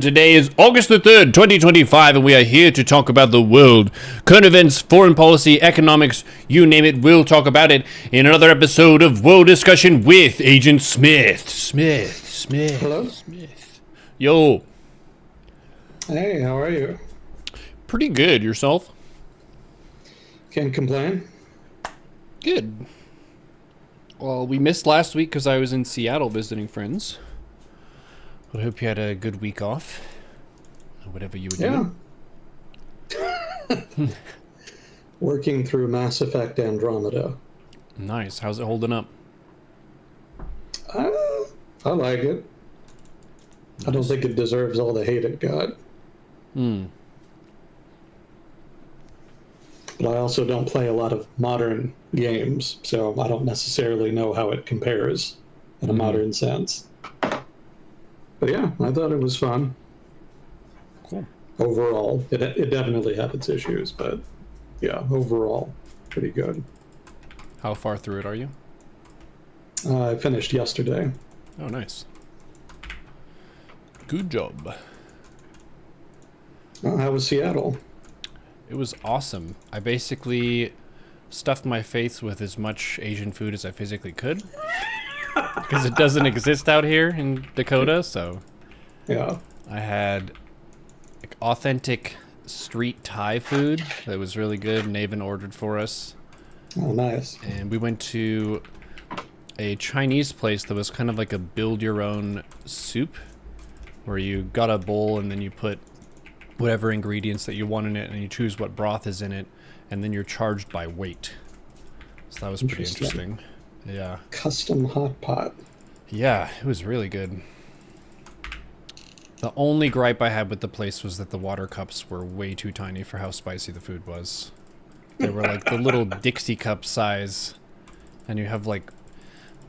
Today is August the 3rd, 2025, and we are here to talk about the world. Current events, foreign policy, economics, you name it, we'll talk about it in another episode of World Discussion with Agent Smith. Hello? Smith. Yo. Hey, how are you? Pretty good. Yourself? Can't complain. Good. Well, we missed last week because I was in Seattle visiting friends. I hope you had a good week off. Whatever you were doing. Working through Mass Effect Andromeda. Nice. How's it holding up? I like it. Nice. I don't think it deserves all the hate it got. But I also don't play a lot of modern games, so I don't necessarily know how it compares in a modern sense. But yeah, I thought it was fun. Cool. Overall, it definitely had its issues, but yeah, overall, pretty good. How far through it are you? I finished yesterday. Oh, nice. Good job. Oh, how was Seattle? It was awesome. I basically stuffed my face with as much Asian food as I physically could. Because it doesn't exist out here in Dakota, so... Yeah. I had like, authentic street Thai food that was really good. Naven ordered for us. Oh, nice. And we went to a Chinese place that was kind of like a build-your-own soup, where you got a bowl and then you put whatever ingredients that you want in it, and you choose what broth is in it, and then you're charged by weight. So that was pretty interesting. Yeah. Custom hot pot. Yeah, it was really good. The only gripe I had with the place was that the water cups were way too tiny for how spicy the food was. They were like the little Dixie cup size, and you have like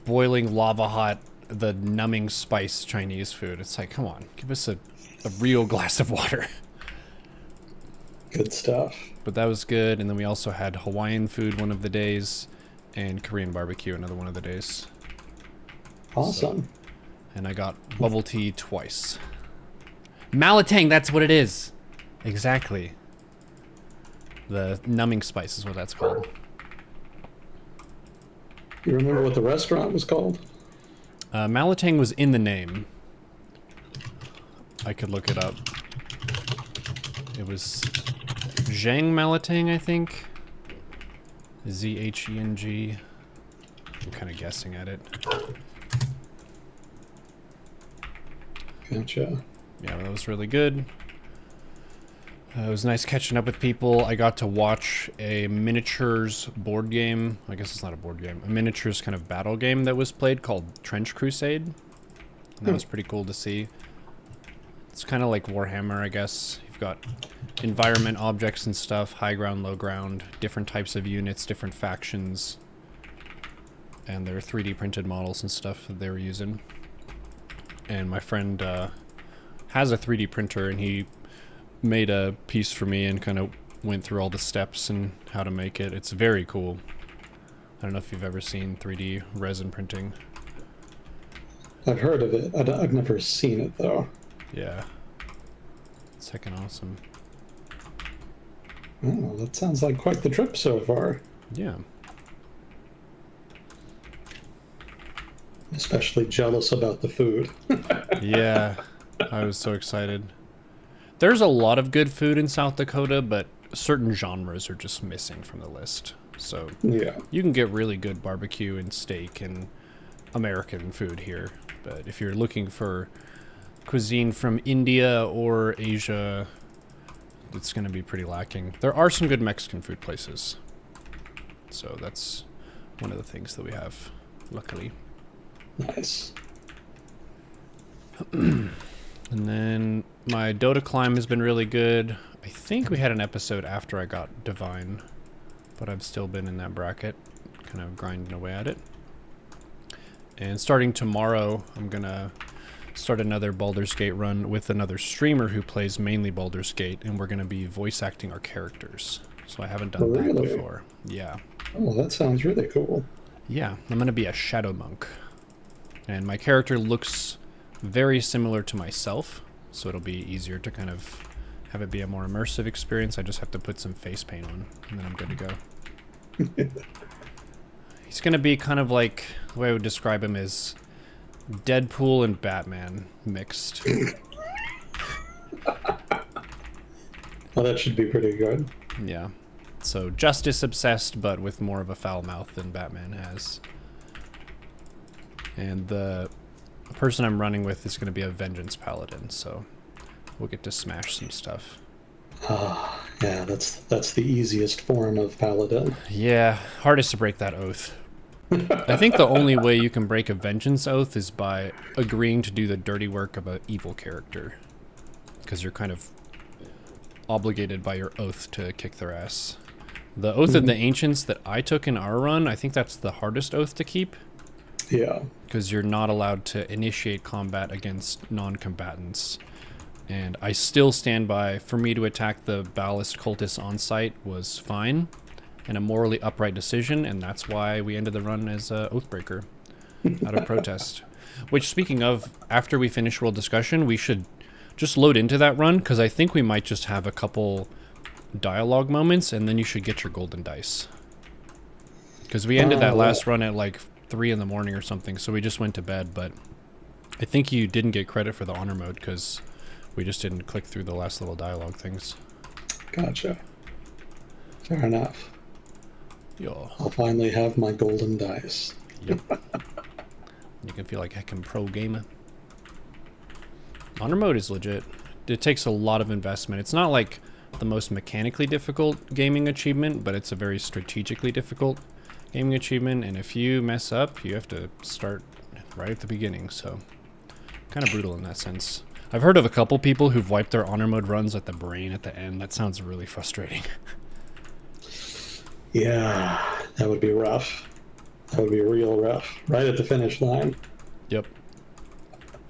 boiling lava hot, the numbing spice Chinese food. It's like, come on, give us a real glass of water. Good stuff. But that was good, and then we also had Hawaiian food one of the days, and Korean barbecue another one of the days. Awesome. And I got bubble tea twice. Malatang, that's what it is. Exactly. The numbing spice is what that's called. You remember what the restaurant was called? Malatang was in the name. I could look it up. It was Zheng Malatang, I think. Z-H-E-N-G. I'm kind of guessing at it. Gotcha. Yeah, that was really good. It was nice catching up with people. I got to watch a miniatures board game. I guess it's not a board game. A miniatures kind of battle game that was played called Trench Crusade. And that was pretty cool to see. It's kind of like Warhammer, I guess. You've got environment objects and stuff, high ground, low ground, different types of units, different factions. And there are 3D printed models and stuff that they were using. And my friend has a 3D printer, and he made a piece for me and kind of went through all the steps and how to make it. It's very cool. I don't know if you've ever seen 3D resin printing. I've heard of it. I've never seen it, though. Yeah. It's heckin' awesome. Oh, that sounds like quite the trip so far. Yeah. Especially jealous about the food. Yeah. I was so excited. There's a lot of good food in South Dakota, but certain genres are just missing from the list. So yeah, you can get really good barbecue and steak and American food here. But if you're looking for cuisine from India or Asia, it's going to be pretty lacking. There are some good Mexican food places. So that's one of the things that we have, luckily. Nice. And then my Dota climb has been really good. I think we had an episode after I got Divine, but I've still been in that bracket, kind of grinding away at it. And starting tomorrow, I'm going to start another Baldur's Gate run with another streamer who plays mainly Baldur's Gate, and we're going to be voice acting our characters. So I haven't done that before. Yeah. Oh, that sounds really cool. Yeah, I'm going to be a Shadow Monk. And my character looks very similar to myself, so it'll be easier to kind of have it be a more immersive experience. I just have to put some face paint on, and then I'm good to go. He's gonna be kind of like, the way I would describe him is Deadpool and Batman mixed. Well, that should be pretty good. Yeah. So justice obsessed, but with more of a foul mouth than Batman has. And the person I'm running with is going to be a vengeance paladin, so we'll get to smash some stuff. Yeah, that's the easiest form of paladin. Yeah, hardest to break that oath. I think the only way you can break a vengeance oath is by agreeing to do the dirty work of an evil character. Because you're kind of obligated by your oath to kick their ass. The Oath of the Ancients that I took in our run, I think that's the hardest oath to keep. Yeah. Because you're not allowed to initiate combat against non-combatants. And I still stand by, for me to attack the Ballast cultists on site was fine, and a morally upright decision, and that's why we ended the run as Oathbreaker, out of protest. Which, speaking of, after we finish World Discussion, we should just load into that run, because I think we might just have a couple dialogue moments, and then you should get your golden dice. Because we ended that last run at like 3 in the morning or something, so we just went to bed, but I think you didn't get credit for the honor mode, because we just didn't click through the last little dialogue things. Gotcha. Fair enough. Yo. I'll finally have my golden dice. Yep. You can feel like a heckin' pro gamer. Honor mode is legit. It takes a lot of investment. It's not like the most mechanically difficult gaming achievement, but it's a very strategically difficult gaming achievement, and if you mess up, you have to start right at the beginning, so kind of brutal in that sense. I've heard of a couple people who've wiped their honor mode runs at the brain at the end. That sounds really frustrating. Yeah, that would be rough. That would be real rough. Right at the finish line. Yep.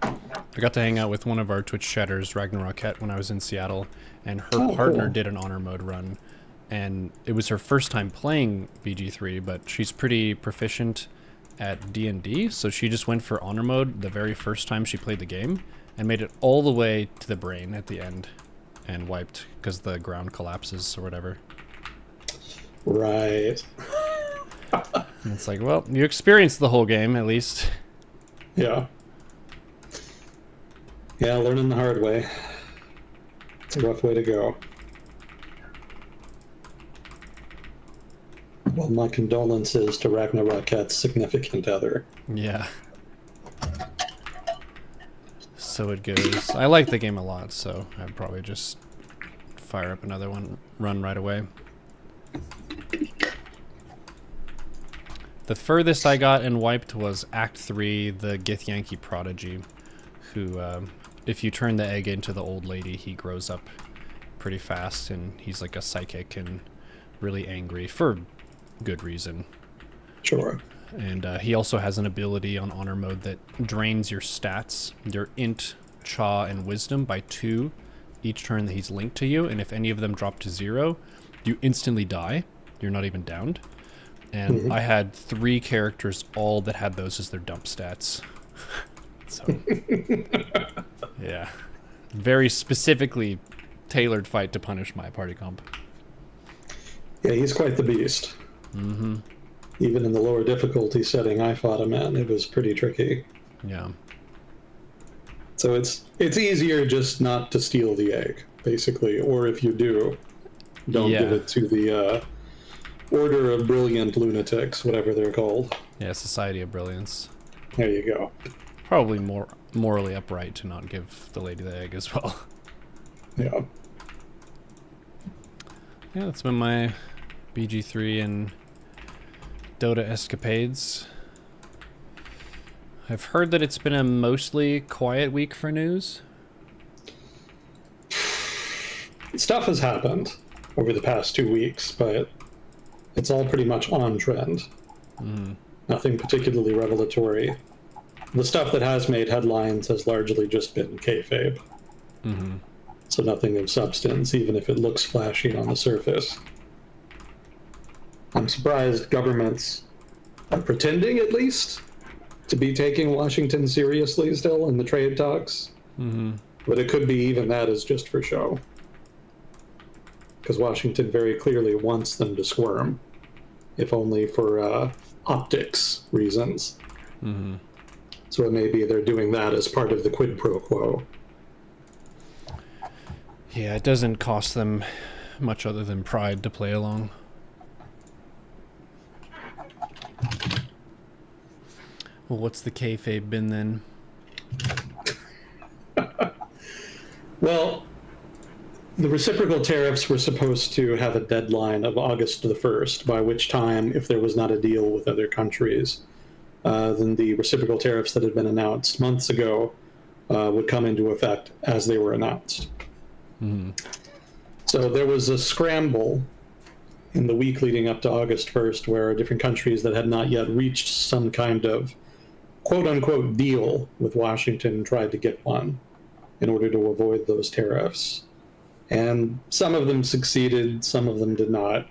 I got to hang out with one of our Twitch chatters, Ragnarokette, when I was in Seattle, and her partner did an honor mode run, and it was her first time playing BG3, but she's pretty proficient at D&D, so she just went for honor mode the very first time she played the game, and made it all the way to the brain at the end, and wiped, because the ground collapses or whatever. Right. And it's like, well, you experienced the whole game, at least. Yeah. Yeah, learning the hard way. It's a rough way to go. Well, my condolences to Ragnaroket's significant other. Yeah. So it goes. I like the game a lot, so I'd probably just fire up another one, run right away. The furthest I got and wiped was Act 3, the Githyanki Prodigy, who, if you turn the egg into the old lady, he grows up pretty fast, and he's like a psychic and really angry, for good reason. Sure. And he also has an ability on honor mode that drains your stats, your int, chaw, and wisdom by 2 each turn that he's linked to you, and if any of them drop to 0, you instantly die. You're not even downed. And I had 3 characters all that had those as their dump stats. So, yeah. Very specifically tailored fight to punish my party comp. Yeah, he's quite the beast. Mm-hmm. Even in the lower difficulty setting I fought him in, it was pretty tricky. Yeah. So it's easier just not to steal the egg, basically. Or if you do, don't give it to the Order of Brilliant Lunatics, whatever they're called. Yeah, Society of Brilliance. There you go. Probably more morally upright to not give the lady the egg as well. Yeah. Yeah, that's been my BG3 and Dota escapades. I've heard that it's been a mostly quiet week for news. Stuff has happened over the past 2 weeks, but it's all pretty much on trend. Nothing particularly revelatory. The stuff that has made headlines has largely just been kayfabe. So nothing of substance, even if it looks flashy on the surface. I'm surprised governments are pretending, at least, to be taking Washington seriously still in the trade talks. But it could be even that is just for show. Because Washington very clearly wants them to squirm, if only for optics reasons. Mm-hmm. So it may be they're doing that as part of the quid pro quo. Yeah, it doesn't cost them much other than pride to play along. Well, what's the kayfabe been then? Well, the reciprocal tariffs were supposed to have a deadline of August the 1st, by which time, if there was not a deal with other countries, then the reciprocal tariffs that had been announced months ago would come into effect as they were announced. Mm-hmm. So there was a scramble in the week leading up to August 1st where different countries that had not yet reached some kind of quote-unquote deal with Washington tried to get one in order to avoid those tariffs. And some of them succeeded, some of them did not.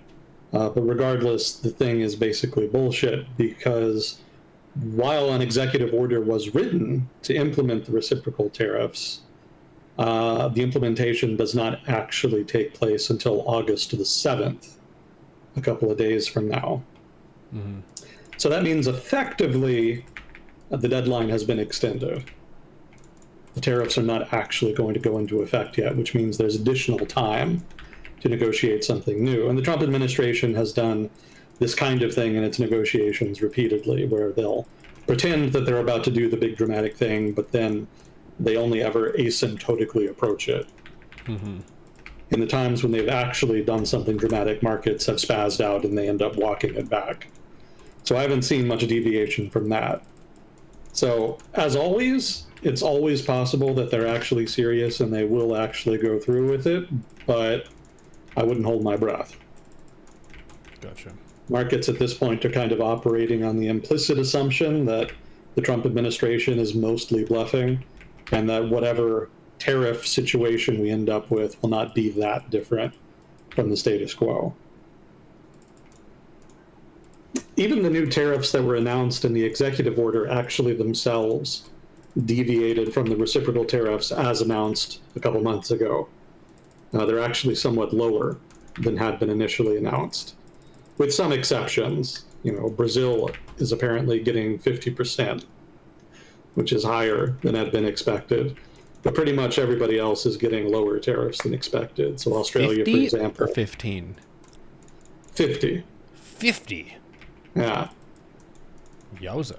But regardless, the thing is basically bullshit, because while an executive order was written to implement the reciprocal tariffs, the implementation does not actually take place until August the 7th, a couple of days from now. Mm-hmm. So that means effectively the deadline has been extended. The tariffs are not actually going to go into effect yet, which means there's additional time to negotiate something new. And the Trump administration has done this kind of thing in its negotiations repeatedly, where they'll pretend that they're about to do the big dramatic thing, but then they only ever asymptotically approach it. Mm-hmm. In the times when they've actually done something dramatic, markets have spazzed out and they end up walking it back. So I haven't seen much deviation from that. So, as always, it's always possible that they're actually serious and they will actually go through with it, but I wouldn't hold my breath. Gotcha. Markets at this point are kind of operating on the implicit assumption that the Trump administration is mostly bluffing, and that whatever tariff situation we end up with will not be that different from the status quo. Even the new tariffs that were announced in the executive order actually themselves deviated from the reciprocal tariffs as announced a couple months ago. They're actually somewhat lower than had been initially announced, with some exceptions. You know, Brazil is apparently getting 50%, which is higher than had been expected. But pretty much everybody else is getting lower tariffs than expected. So Australia, for example, or 15? 50. 50? Yeah. Yowza.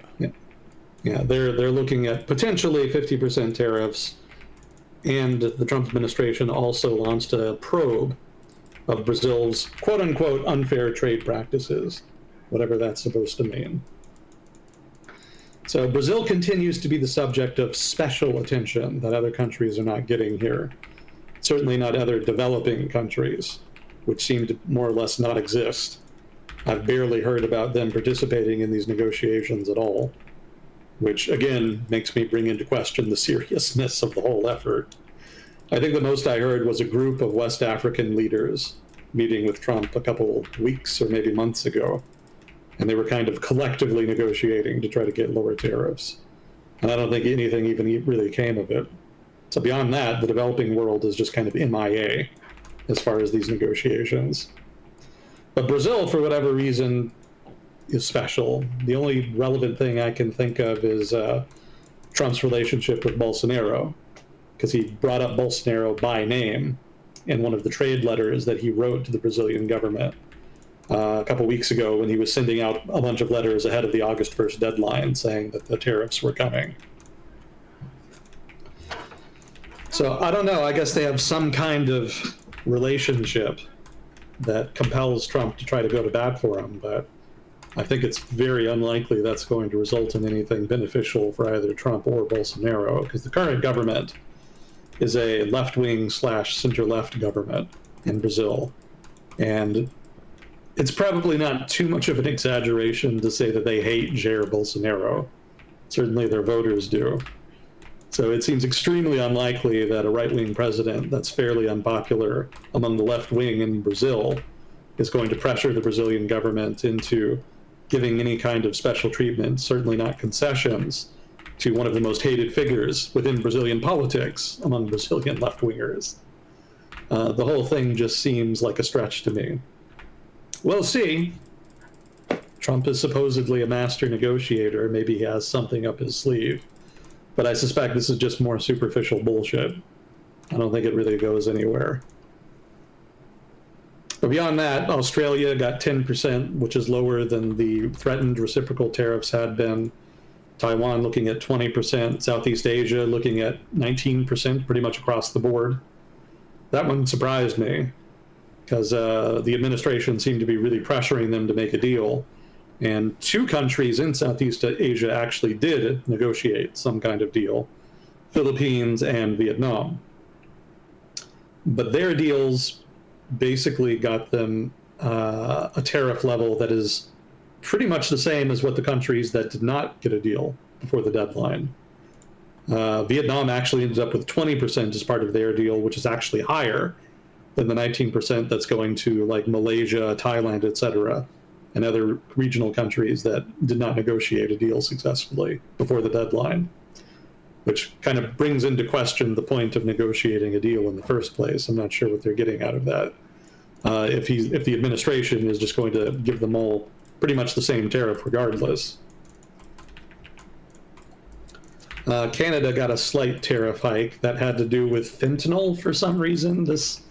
Yeah, they're looking at potentially 50% tariffs, and the Trump administration also launched a probe of Brazil's quote-unquote unfair trade practices, whatever that's supposed to mean. So Brazil continues to be the subject of special attention that other countries are not getting here. Certainly not other developing countries, which seem to more or less not exist. I've barely heard about them participating in these negotiations at all, which again makes me bring into question the seriousness of the whole effort. I think the most I heard was a group of West African leaders meeting with Trump a couple weeks or maybe months ago, and they were kind of collectively negotiating to try to get lower tariffs. And I don't think anything even really came of it. So beyond that, the developing world is just kind of MIA as far as these negotiations. But Brazil, for whatever reason, is special. The only relevant thing I can think of is Trump's relationship with Bolsonaro, because he brought up Bolsonaro by name in one of the trade letters that he wrote to the Brazilian government a couple weeks ago when he was sending out a bunch of letters ahead of the August 1st deadline saying that the tariffs were coming. So I don't know. I guess they have some kind of relationship that compels Trump to try to go to bat for him, but I think it's very unlikely that's going to result in anything beneficial for either Trump or Bolsonaro, because the current government is a left-wing / center-left government in Brazil. And it's probably not too much of an exaggeration to say that they hate Jair Bolsonaro. Certainly their voters do. So it seems extremely unlikely that a right-wing president that's fairly unpopular among the left wing in Brazil is going to pressure the Brazilian government into giving any kind of special treatment, certainly not concessions, to one of the most hated figures within Brazilian politics among Brazilian left-wingers. The whole thing just seems like a stretch to me. We'll see. Trump is supposedly a master negotiator. Maybe he has something up his sleeve. But I suspect this is just more superficial bullshit. I don't think it really goes anywhere. But beyond that, Australia got 10%, which is lower than the threatened reciprocal tariffs had been. Taiwan looking at 20%, Southeast Asia looking at 19%, pretty much across the board. That one surprised me, because the administration seemed to be really pressuring them to make a deal. And 2 countries in Southeast Asia actually did negotiate some kind of deal, Philippines and Vietnam. But their deals basically got them a tariff level that is pretty much the same as what the countries that did not get a deal before the deadline. Vietnam actually ended up with 20% as part of their deal, which is actually higher than the 19% that's going to like Malaysia, Thailand, etc., and other regional countries that did not negotiate a deal successfully before the deadline, which kind of brings into question the point of negotiating a deal in the first place. I'm not sure what they're getting out of that. If the administration is just going to give them all pretty much the same tariff regardless. Canada got a slight tariff hike that had to do with fentanyl for some reason. This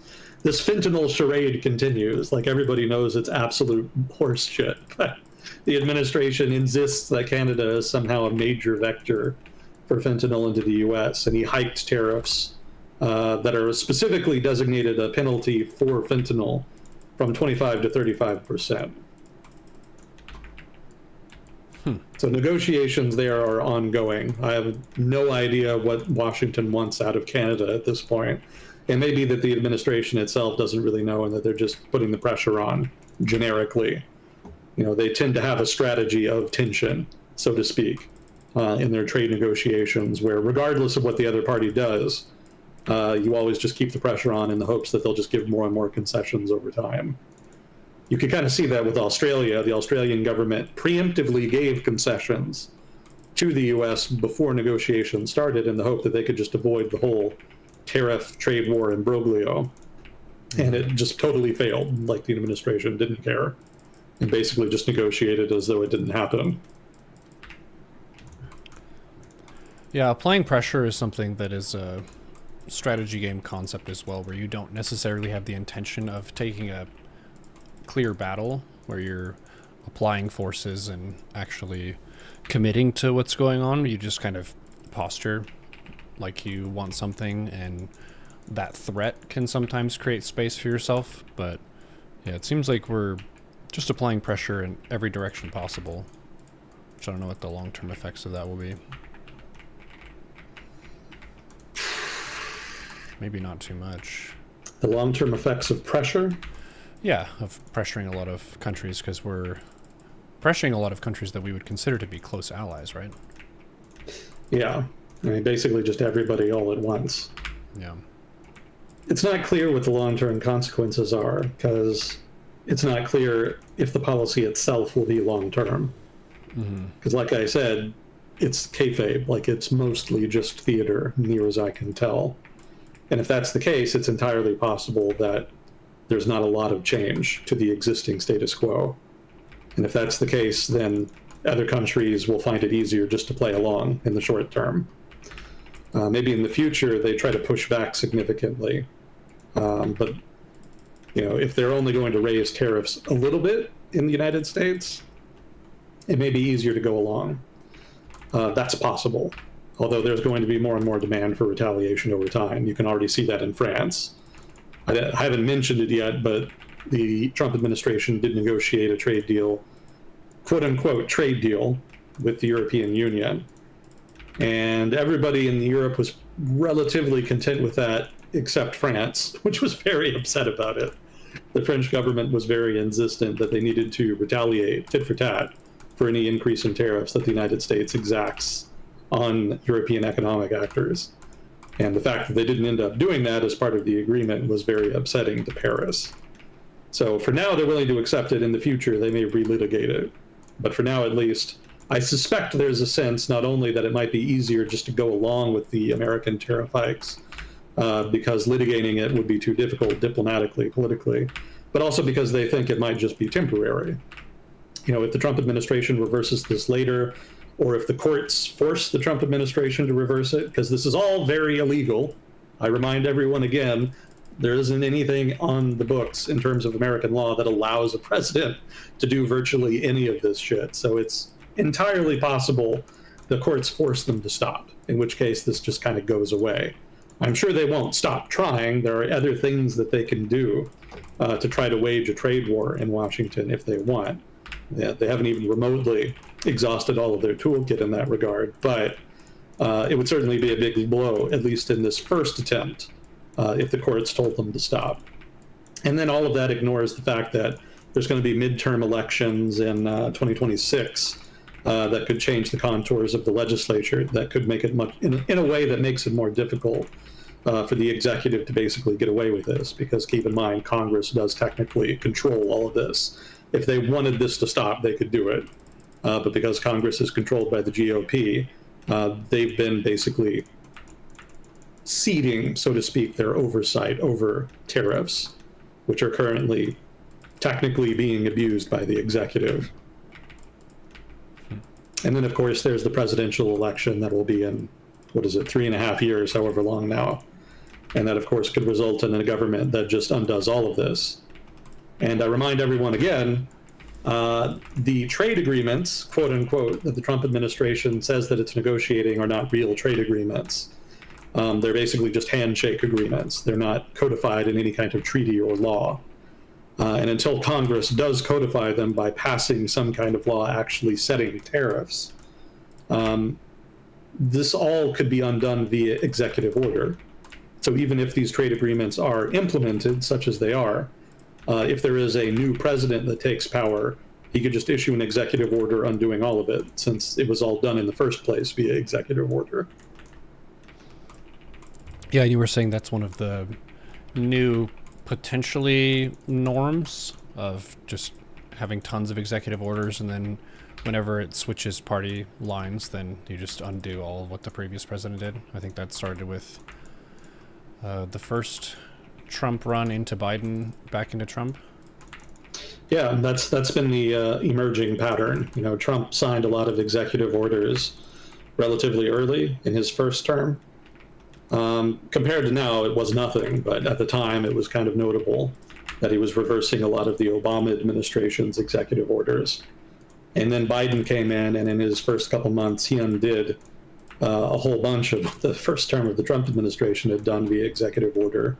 fentanyl charade continues. Like, everybody knows it's absolute horse shit. But the administration insists that Canada is somehow a major vector for fentanyl into the US, and he hiked tariffs that are specifically designated a penalty for fentanyl from 25 to 35%. So negotiations there are ongoing. I have no idea what Washington wants out of Canada at this point. It may be that the administration itself doesn't really know and that they're just putting the pressure on generically. You know, they tend to have a strategy of tension, so to speak, in their trade negotiations, where regardless of what the other party does, you always just keep the pressure on in the hopes that they'll just give more and more concessions over time. You can kind of see that with Australia. The Australian government preemptively gave concessions to the US before negotiations started in the hope that they could just avoid the whole tariff trade war imbroglio. And it just totally failed. Like, the administration didn't care and basically just negotiated as though it didn't happen. Yeah, applying pressure is something that is a strategy game concept as well, where you don't necessarily have the intention of taking a clear battle, where you're applying forces and actually committing to what's going on. You just kind of posture like you want something, and that threat can sometimes create space for yourself. But yeah, it seems like we're just applying pressure in every direction possible, which I don't know what the long-term effects of that will be. Maybe not too much. The long-term effects of pressure? Yeah, of pressuring a lot of countries, because we're pressuring a lot of countries that we would consider to be close allies, right? Yeah. I mean, basically just everybody all at once. Yeah. It's not clear what the long-term consequences are, because it's not clear if the policy itself will be long-term. Because like I said, it's kayfabe. Like, it's mostly just theater, near as I can tell. And if that's the case, it's entirely possible that there's not a lot of change to the existing status quo. And if that's the case, then other countries will find it easier just to play along in the short term. Maybe in the future they try to push back significantly. But you know, if they're only going to raise tariffs a little bit in the United States, it may be easier to go along. That's possible. Although there's going to be more and more demand for retaliation over time. You can already see that in France. I haven't mentioned it yet, but the Trump administration did negotiate a trade deal, quote-unquote trade deal, with the European Union. And everybody in Europe was relatively content with that, except France, which was very upset about it. The French government was very insistent that they needed to retaliate, tit for tat, for any increase in tariffs that the United States exacts on European economic actors. And the fact that they didn't end up doing that as part of the agreement was very upsetting to Paris. So for now, they're willing to accept it. In the future, they may relitigate it. But for now, at least, I suspect there's a sense not only that it might be easier just to go along with the American tariff hikes, because litigating it would be too difficult diplomatically, politically, but also because they think it might just be temporary. If the Trump administration reverses this later, or if the courts force the Trump administration to reverse it, because this is all very illegal. I remind everyone again, there isn't anything on the books in terms of American law that allows a president to do virtually any of this shit. So it's entirely possible the courts force them to stop, in which case this just kind of goes away. I'm sure they won't stop trying. There are other things that they can do to try to wage a trade war in Washington if they want. They haven't even remotely exhausted all of their toolkit in that regard, but it would certainly be a big blow, at least in this first attempt, if the courts told them to stop. And then all of that ignores the fact that there's going to be midterm elections in 2026 that could change the contours of the legislature, that could make it much, in a way that makes it more difficult for the executive to basically get away with this, because keep in mind, Congress does technically control all of this. If they wanted this to stop, they could do it. But because Congress is controlled by the GOP, they've been basically ceding, so to speak, their oversight over tariffs, which are currently technically being abused by the executive. And then, of course, there's the presidential election that will be in, 3.5 years, however long now. And that, of course, could result in a government that just undoes all of this. And I remind everyone again, the trade agreements, quote unquote, that the Trump administration says that it's negotiating are not real trade agreements. They're basically just handshake agreements. They're not codified in any kind of treaty or law. And until Congress does codify them by passing some kind of law actually setting tariffs, this all could be undone via executive order. So even if these trade agreements are implemented, such as they are, if there is a new president that takes power, he could just issue an executive order undoing all of it, since it was all done in the first place via executive order. Yeah, you were saying that's one of the new potentially norms of just having tons of executive orders, and then whenever it switches party lines, then you just undo all of what the previous president did. I think that started with the first Trump run into Biden back into Trump. Yeah, that's been the emerging pattern. Trump signed a lot of executive orders relatively early in his first term. Compared to now, it was nothing, but at the time it was kind of notable that he was reversing a lot of the Obama administration's executive orders. And then Biden came in, and in his first couple months, he undid a whole bunch of the first term of the Trump administration had done via executive order.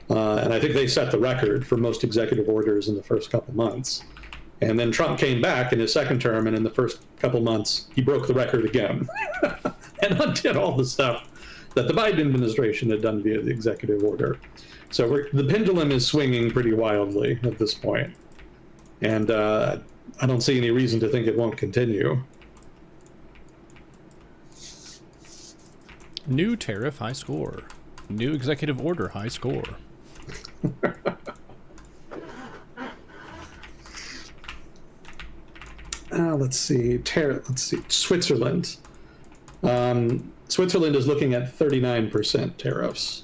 And I think they set the record for most executive orders in the first couple months. And then Trump came back in his second term, and in the first couple months, he broke the record again and undid all the stuff that the Biden administration had done via the executive order. So the pendulum is swinging pretty wildly at this point. And I don't see any reason to think it won't continue. New tariff, high score. New executive order, high score. Let's see. Switzerland. Switzerland is looking at 39% tariffs.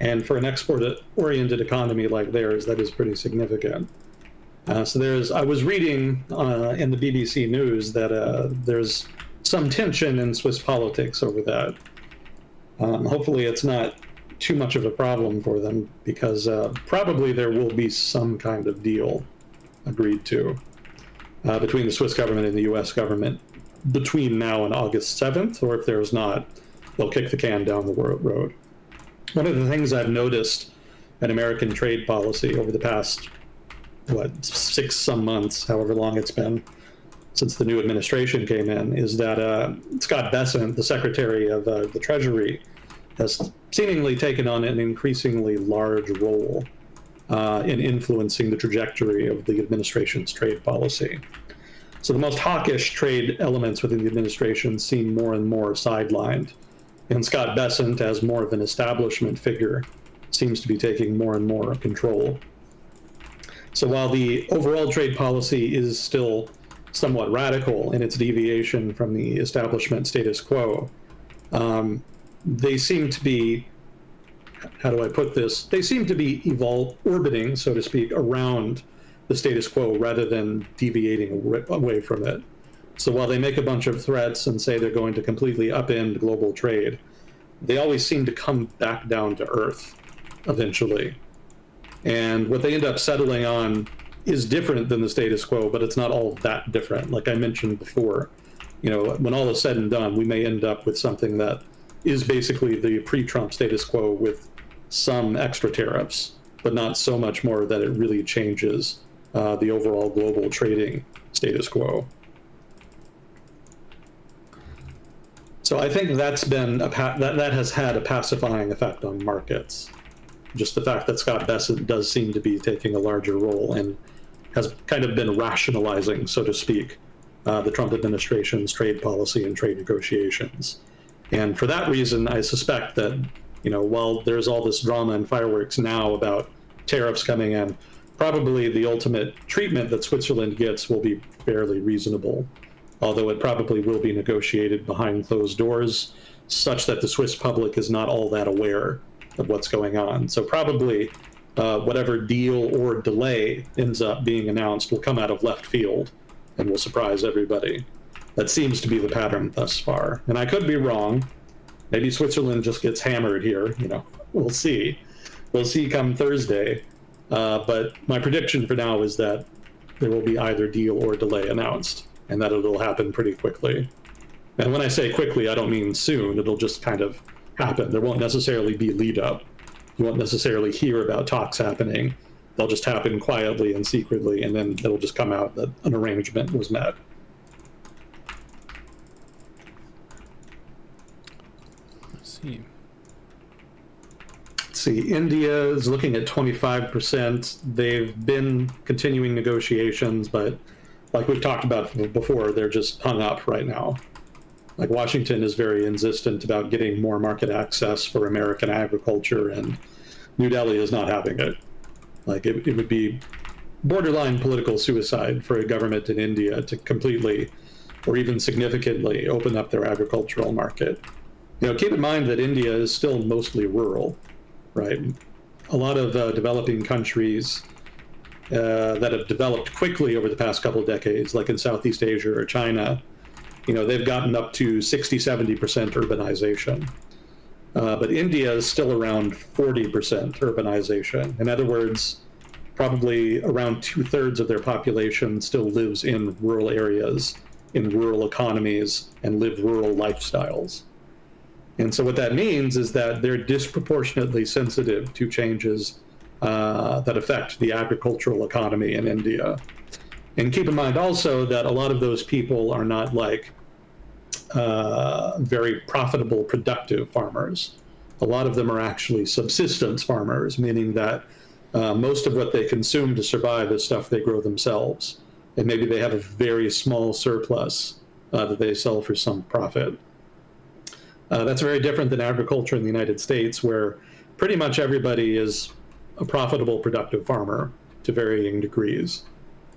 And for an export-oriented economy like theirs, that is pretty significant. I was reading in the BBC News that there's some tension in Swiss politics over that. Hopefully it's not too much of a problem for them, because probably there will be some kind of deal agreed to between the Swiss government and the US government between now and August 7th, or if there's not, they'll kick the can down the road. One of the things I've noticed in American trade policy over the past, 6 some months, however long it's been since the new administration came in, is that Scott Bessent, the Secretary of the Treasury, has seemingly taken on an increasingly large role in influencing the trajectory of the administration's trade policy. So the most hawkish trade elements within the administration seem more and more sidelined. And Scott Bessent, as more of an establishment figure, seems to be taking more and more control. So while the overall trade policy is still somewhat radical in its deviation from the establishment status quo, they seem to be, how do I put this? They seem to be orbiting, so to speak, around the status quo rather than deviating away from it. So while they make a bunch of threats and say they're going to completely upend global trade, they always seem to come back down to earth eventually. And what they end up settling on is different than the status quo, but it's not all that different. Like I mentioned before, when all is said and done, we may end up with something that is basically the pre-Trump status quo with some extra tariffs, but not so much more that it really changes the overall global trading status quo. So I think that's been that has had a pacifying effect on markets. Just the fact that Scott Bessent does seem to be taking a larger role and has kind of been rationalizing, so to speak, the Trump administration's trade policy and trade negotiations. And for that reason, I suspect that, while there's all this drama and fireworks now about tariffs coming in, probably the ultimate treatment that Switzerland gets will be fairly reasonable, although it probably will be negotiated behind closed doors, such that the Swiss public is not all that aware of what's going on. So probably whatever deal or delay ends up being announced will come out of left field and will surprise everybody. That seems to be the pattern thus far. And I could be wrong. Maybe Switzerland just gets hammered here. We'll see. We'll see come Thursday. But my prediction for now is that there will be either deal or delay announced, and that it'll happen pretty quickly. And when I say quickly, I don't mean soon. It'll just kind of happen. There won't necessarily be lead up. You won't necessarily hear about talks happening. They'll just happen quietly and secretly, and then it'll just come out that an arrangement was met. Let's see. India is looking at 25%. They've been continuing negotiations, but like we've talked about before, they're just hung up right now. Like Washington is very insistent about getting more market access for American agriculture, and New Delhi is not having it. Like it would be borderline political suicide for a government in India to completely or even significantly open up their agricultural market. Keep in mind that India is still mostly rural, right? A lot of developing countries that have developed quickly over the past couple of decades, like in Southeast Asia or China, they've gotten up to 60-70% urbanization. But India is still around 40% urbanization. In other words, probably around 2/3 of their population still lives in rural areas, in rural economies, and live rural lifestyles. And so what that means is that they're disproportionately sensitive to changes that affect the agricultural economy in India. And keep in mind also that a lot of those people are not like very profitable, productive farmers. A lot of them are actually subsistence farmers, meaning that most of what they consume to survive is stuff they grow themselves. And maybe they have a very small surplus that they sell for some profit. That's very different than agriculture in the United States, where pretty much everybody is a profitable, productive farmer to varying degrees.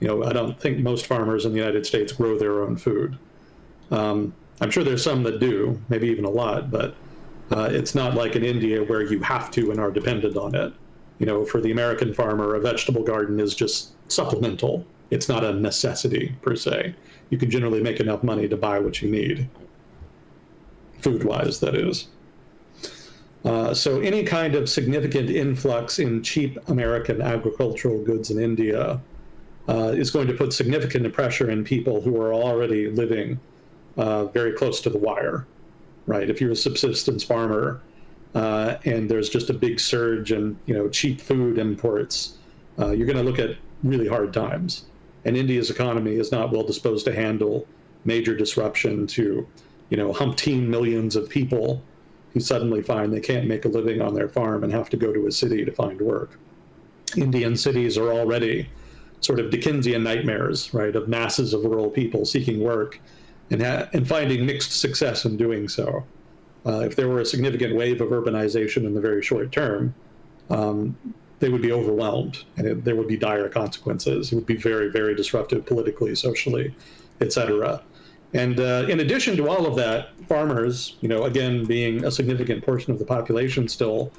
I don't think most farmers in the United States grow their own food. I'm sure there's some that do, maybe even a lot, but it's not like in India where you have to and are dependent on it. For the American farmer, a vegetable garden is just supplemental. It's not a necessity per se. You can generally make enough money to buy what you need. Food-wise, that is. So any kind of significant influx in cheap American agricultural goods in India is going to put significant pressure in people who are already living very close to the wire, right? If you're a subsistence farmer and there's just a big surge in cheap food imports, you're going to look at really hard times. And India's economy is not well disposed to handle major disruption to umpteen millions of people who suddenly find they can't make a living on their farm and have to go to a city to find work. Indian cities are already sort of Dickensian nightmares, right, of masses of rural people seeking work and finding mixed success in doing so. If there were a significant wave of urbanization in the very short term, they would be overwhelmed, and there would be dire consequences. It would be very, very disruptive politically, socially, etc. And in addition to all of that, farmers, again, being a significant portion of the population still,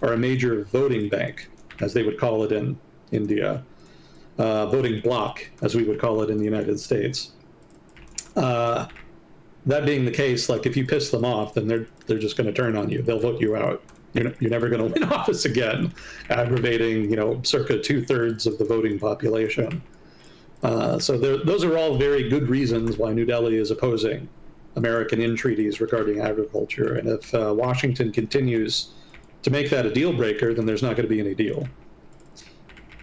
are a major voting bank, as they would call it in India, voting bloc, as we would call it in the United States. That being the case, like if you piss them off, then they're just going to turn on you. They'll vote you out. You're never going to win office again, aggravating circa 2/3 of the voting population. So those are all very good reasons why New Delhi is opposing American entreaties regarding agriculture. And if Washington continues to make that a deal breaker, then there's not going to be any deal.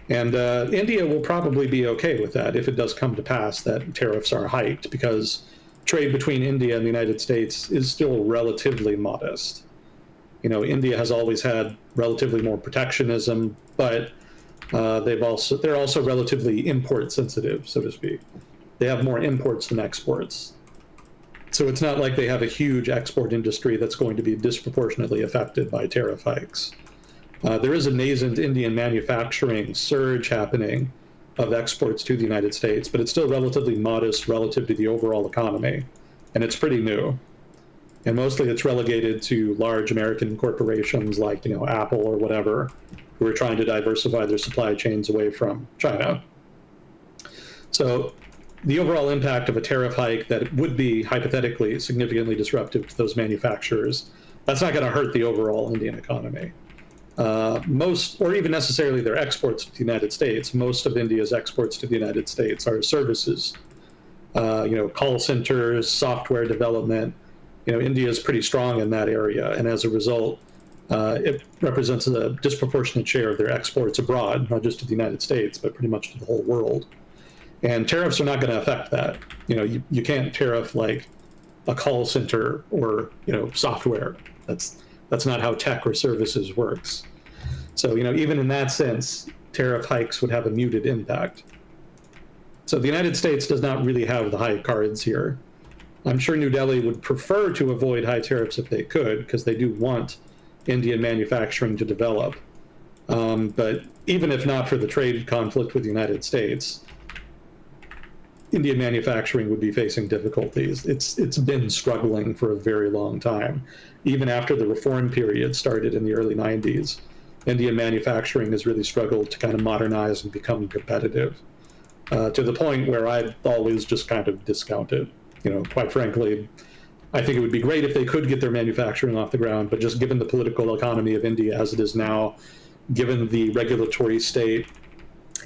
And India will probably be okay with that if it does come to pass that tariffs are hiked, because trade between India and the United States is still relatively modest. India has always had relatively more protectionism, but they're also relatively import sensitive, so to speak. They have more imports than exports. So it's not like they have a huge export industry that's going to be disproportionately affected by tariff hikes. There is a nascent Indian manufacturing surge happening of exports to the United States, but it's still relatively modest relative to the overall economy, and it's pretty new. And mostly it's relegated to large American corporations like, Apple or whatever, who are trying to diversify their supply chains away from China. So the overall impact of a tariff hike that would be hypothetically significantly disruptive to those manufacturers, that's not going to hurt the overall Indian economy. Or even necessarily their exports to the United States. Most of India's exports to the United States are services, call centers, software development. India is pretty strong in that area, and as a result, it represents a disproportionate share of their exports abroad, not just to the United States, but pretty much to the whole world. And tariffs are not going to affect that. You can't tariff like a call center or software. That's not how tech or services works. So, even in that sense, tariff hikes would have a muted impact. So the United States does not really have the high cards here. I'm sure New Delhi would prefer to avoid high tariffs if they could, because they do want Indian manufacturing to develop. But even if not for the trade conflict with the United States, Indian manufacturing would be facing difficulties. It's been struggling for a very long time. Even after the reform period started in the early 90s, Indian manufacturing has really struggled to kind of modernize and become competitive, to the point where I've always just kind of discounted. Quite frankly, I think it would be great if they could get their manufacturing off the ground, but just given the political economy of India as it is now, given the regulatory state,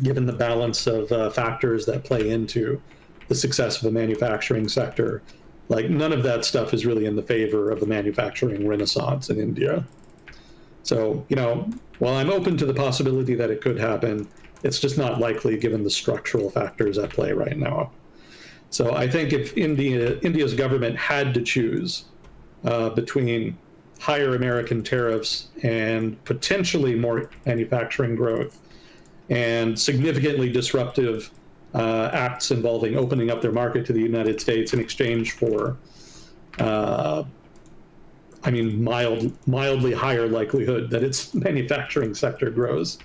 given the balance of factors that play into the success of a manufacturing sector, like none of that stuff is really in the favor of the manufacturing renaissance in India. So, while I'm open to the possibility that it could happen, it's just not likely given the structural factors at play right now. So I think if India's government had to choose between higher American tariffs and potentially more manufacturing growth and significantly disruptive acts involving opening up their market to the United States in exchange for, mildly higher likelihood that its manufacturing sector grows.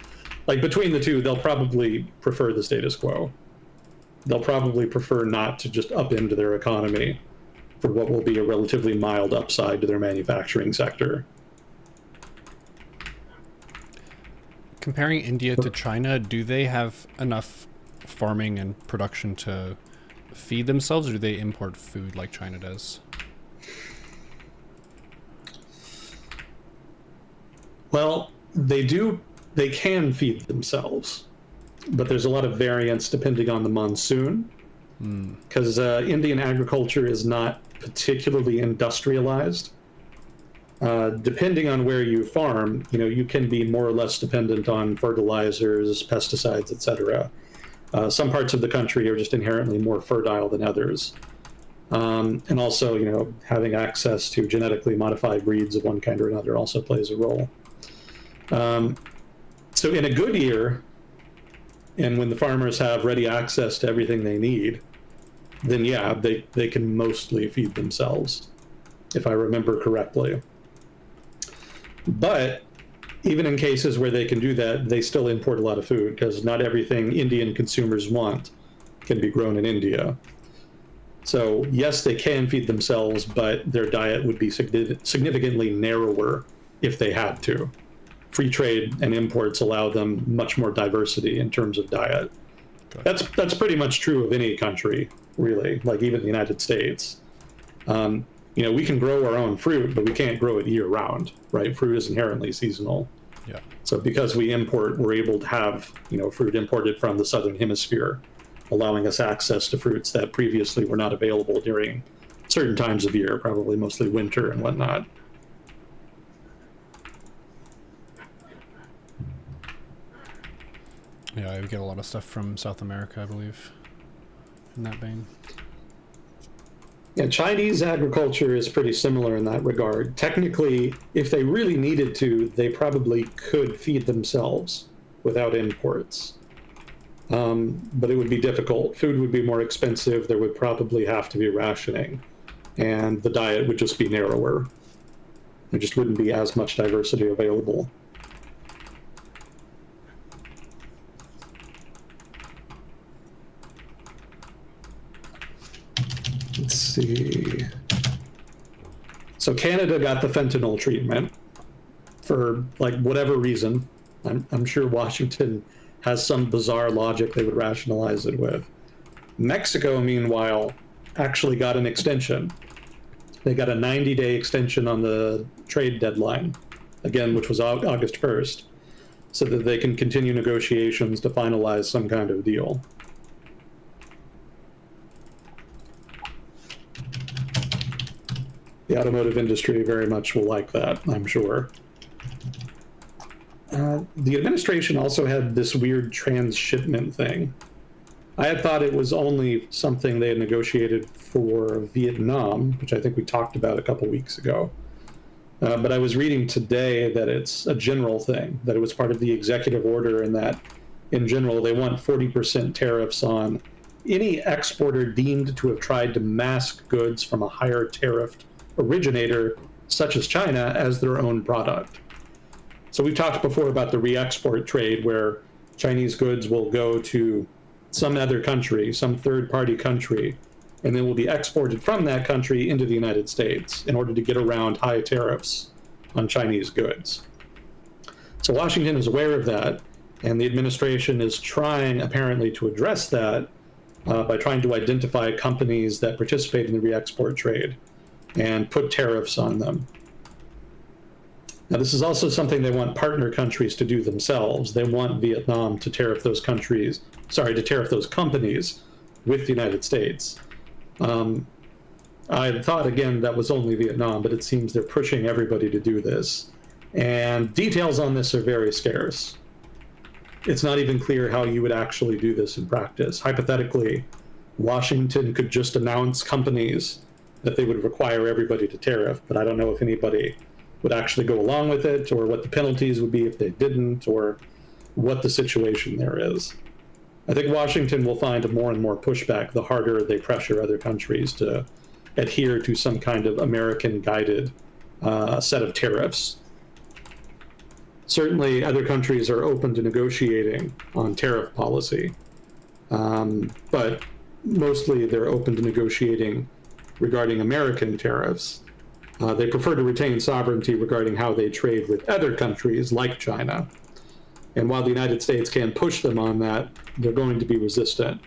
Like between the two, they'll probably prefer the status quo. They'll probably prefer not to just upend their economy for what will be a relatively mild upside to their manufacturing sector. Comparing India to China, do they have enough farming and production to feed themselves, or do they import food like China does? Well, they can feed themselves, but there's a lot of variance depending on the monsoon, because Indian agriculture is not particularly industrialized. Depending on where you farm, you can be more or less dependent on fertilizers, pesticides, etc. Some parts of the country are just inherently more fertile than others. And also, having access to genetically modified breeds of one kind or another also plays a role. So in a good year, and when the farmers have ready access to everything they need, then yeah, they can mostly feed themselves, if I remember correctly. But even in cases where they can do that, they still import a lot of food, because not everything Indian consumers want can be grown in India. So yes, they can feed themselves, but their diet would be significantly narrower if they had to. Free trade and imports allow them much more diversity in terms of diet. That's pretty much true of any country, really, like even the United States. We can grow our own fruit, but we can't grow it year round, right? Fruit is inherently seasonal. Yeah. So because we import, we're able to have, fruit imported from the southern hemisphere, allowing us access to fruits that previously were not available during certain times of year, probably mostly winter and whatnot. Yeah, we get a lot of stuff from South America, I believe, in that vein. Yeah, Chinese agriculture is pretty similar in that regard. Technically, if they really needed to, they probably could feed themselves without imports. But it would be difficult. Food would be more expensive. There would probably have to be rationing, and the diet would just be narrower. There just wouldn't be as much diversity available. Let's see. So Canada got the fentanyl treatment for whatever reason. I'm sure Washington has some bizarre logic they would rationalize it with. Mexico, meanwhile, actually got an extension. They got a 90-day extension on the trade deadline, again, which was August 1st, so that they can continue negotiations to finalize some kind of deal. The automotive industry very much will like that, I'm sure. The administration also had this weird transshipment thing. I had thought it was only something they had negotiated for Vietnam, which I think we talked about a couple weeks ago. But I was reading today that it's a general thing, that it was part of the executive order, and that in general they want 40% tariffs on any exporter deemed to have tried to mask goods from a higher tariffed originator, such as China, as their own product. So we've talked before about the re-export trade, where Chinese goods will go to some other country, some third-party country, and then will be exported from that country into the United States in order to get around high tariffs on Chinese goods. So Washington is aware of that, and the administration is trying, apparently, to address that by trying to identify companies that participate in the re-export trade and put tariffs on them. Now, this is also something they want partner countries to do themselves. They want Vietnam to tariff those companies with the United States. I thought, again, that was only Vietnam, but it seems they're pushing everybody to do this. And details on this are very scarce. It's not even clear how you would actually do this in practice. Hypothetically, Washington could just announce companies that they would require everybody to tariff, but I don't know if anybody would actually go along with it, or what the penalties would be if they didn't, or what the situation there is. I think Washington will find more and more pushback the harder they pressure other countries to adhere to some kind of American-guided set of tariffs. Certainly, other countries are open to negotiating on tariff policy, but mostly they're open to negotiating regarding American tariffs. They prefer to retain sovereignty regarding how they trade with other countries like China. And while the United States can push them on that, they're going to be resistant.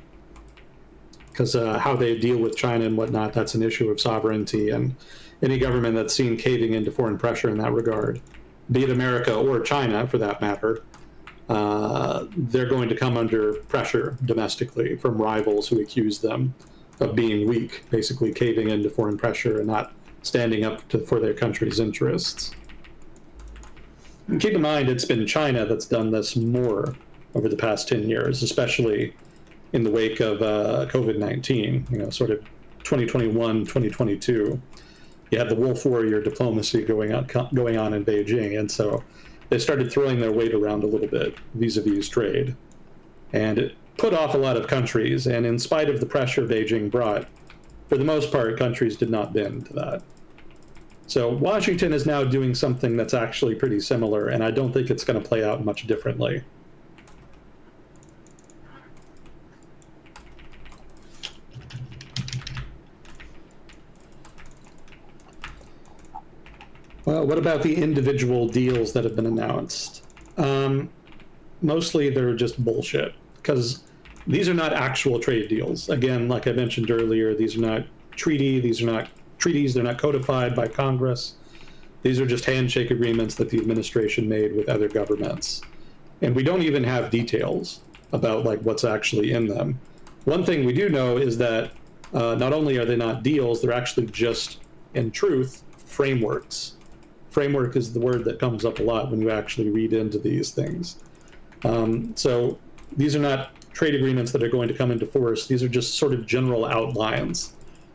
Because how they deal with China and whatnot, that's an issue of sovereignty. And any government that's seen caving into foreign pressure in that regard, be it America or China for that matter, they're going to come under pressure domestically from rivals who accuse them of being weak, basically caving into foreign pressure and not standing up for their country's interests. And keep in mind, it's been China that's done this more over the past 10 years, especially in the wake of COVID-19, sort of 2021, 2022. You had the wolf warrior diplomacy going on in Beijing, and so they started throwing their weight around a little bit vis-a-vis trade. And it put off a lot of countries, and in spite of the pressure Beijing brought, for the most part, countries did not bend to that. So Washington is now doing something that's actually pretty similar, and I don't think it's going to play out much differently. What about the individual deals that have been announced? Mostly they're just bullshit, because these are not actual trade deals. Again, like I mentioned earlier, these are not treaties, they're not codified by Congress. These are just handshake agreements that the administration made with other governments. And we don't even have details about like what's actually in them. One thing we do know is that not only are they not deals, they're actually just, in truth, frameworks. Framework is the word that comes up a lot when you actually read into these things. So these are not trade agreements that are going to come into force. These are just sort of general outlines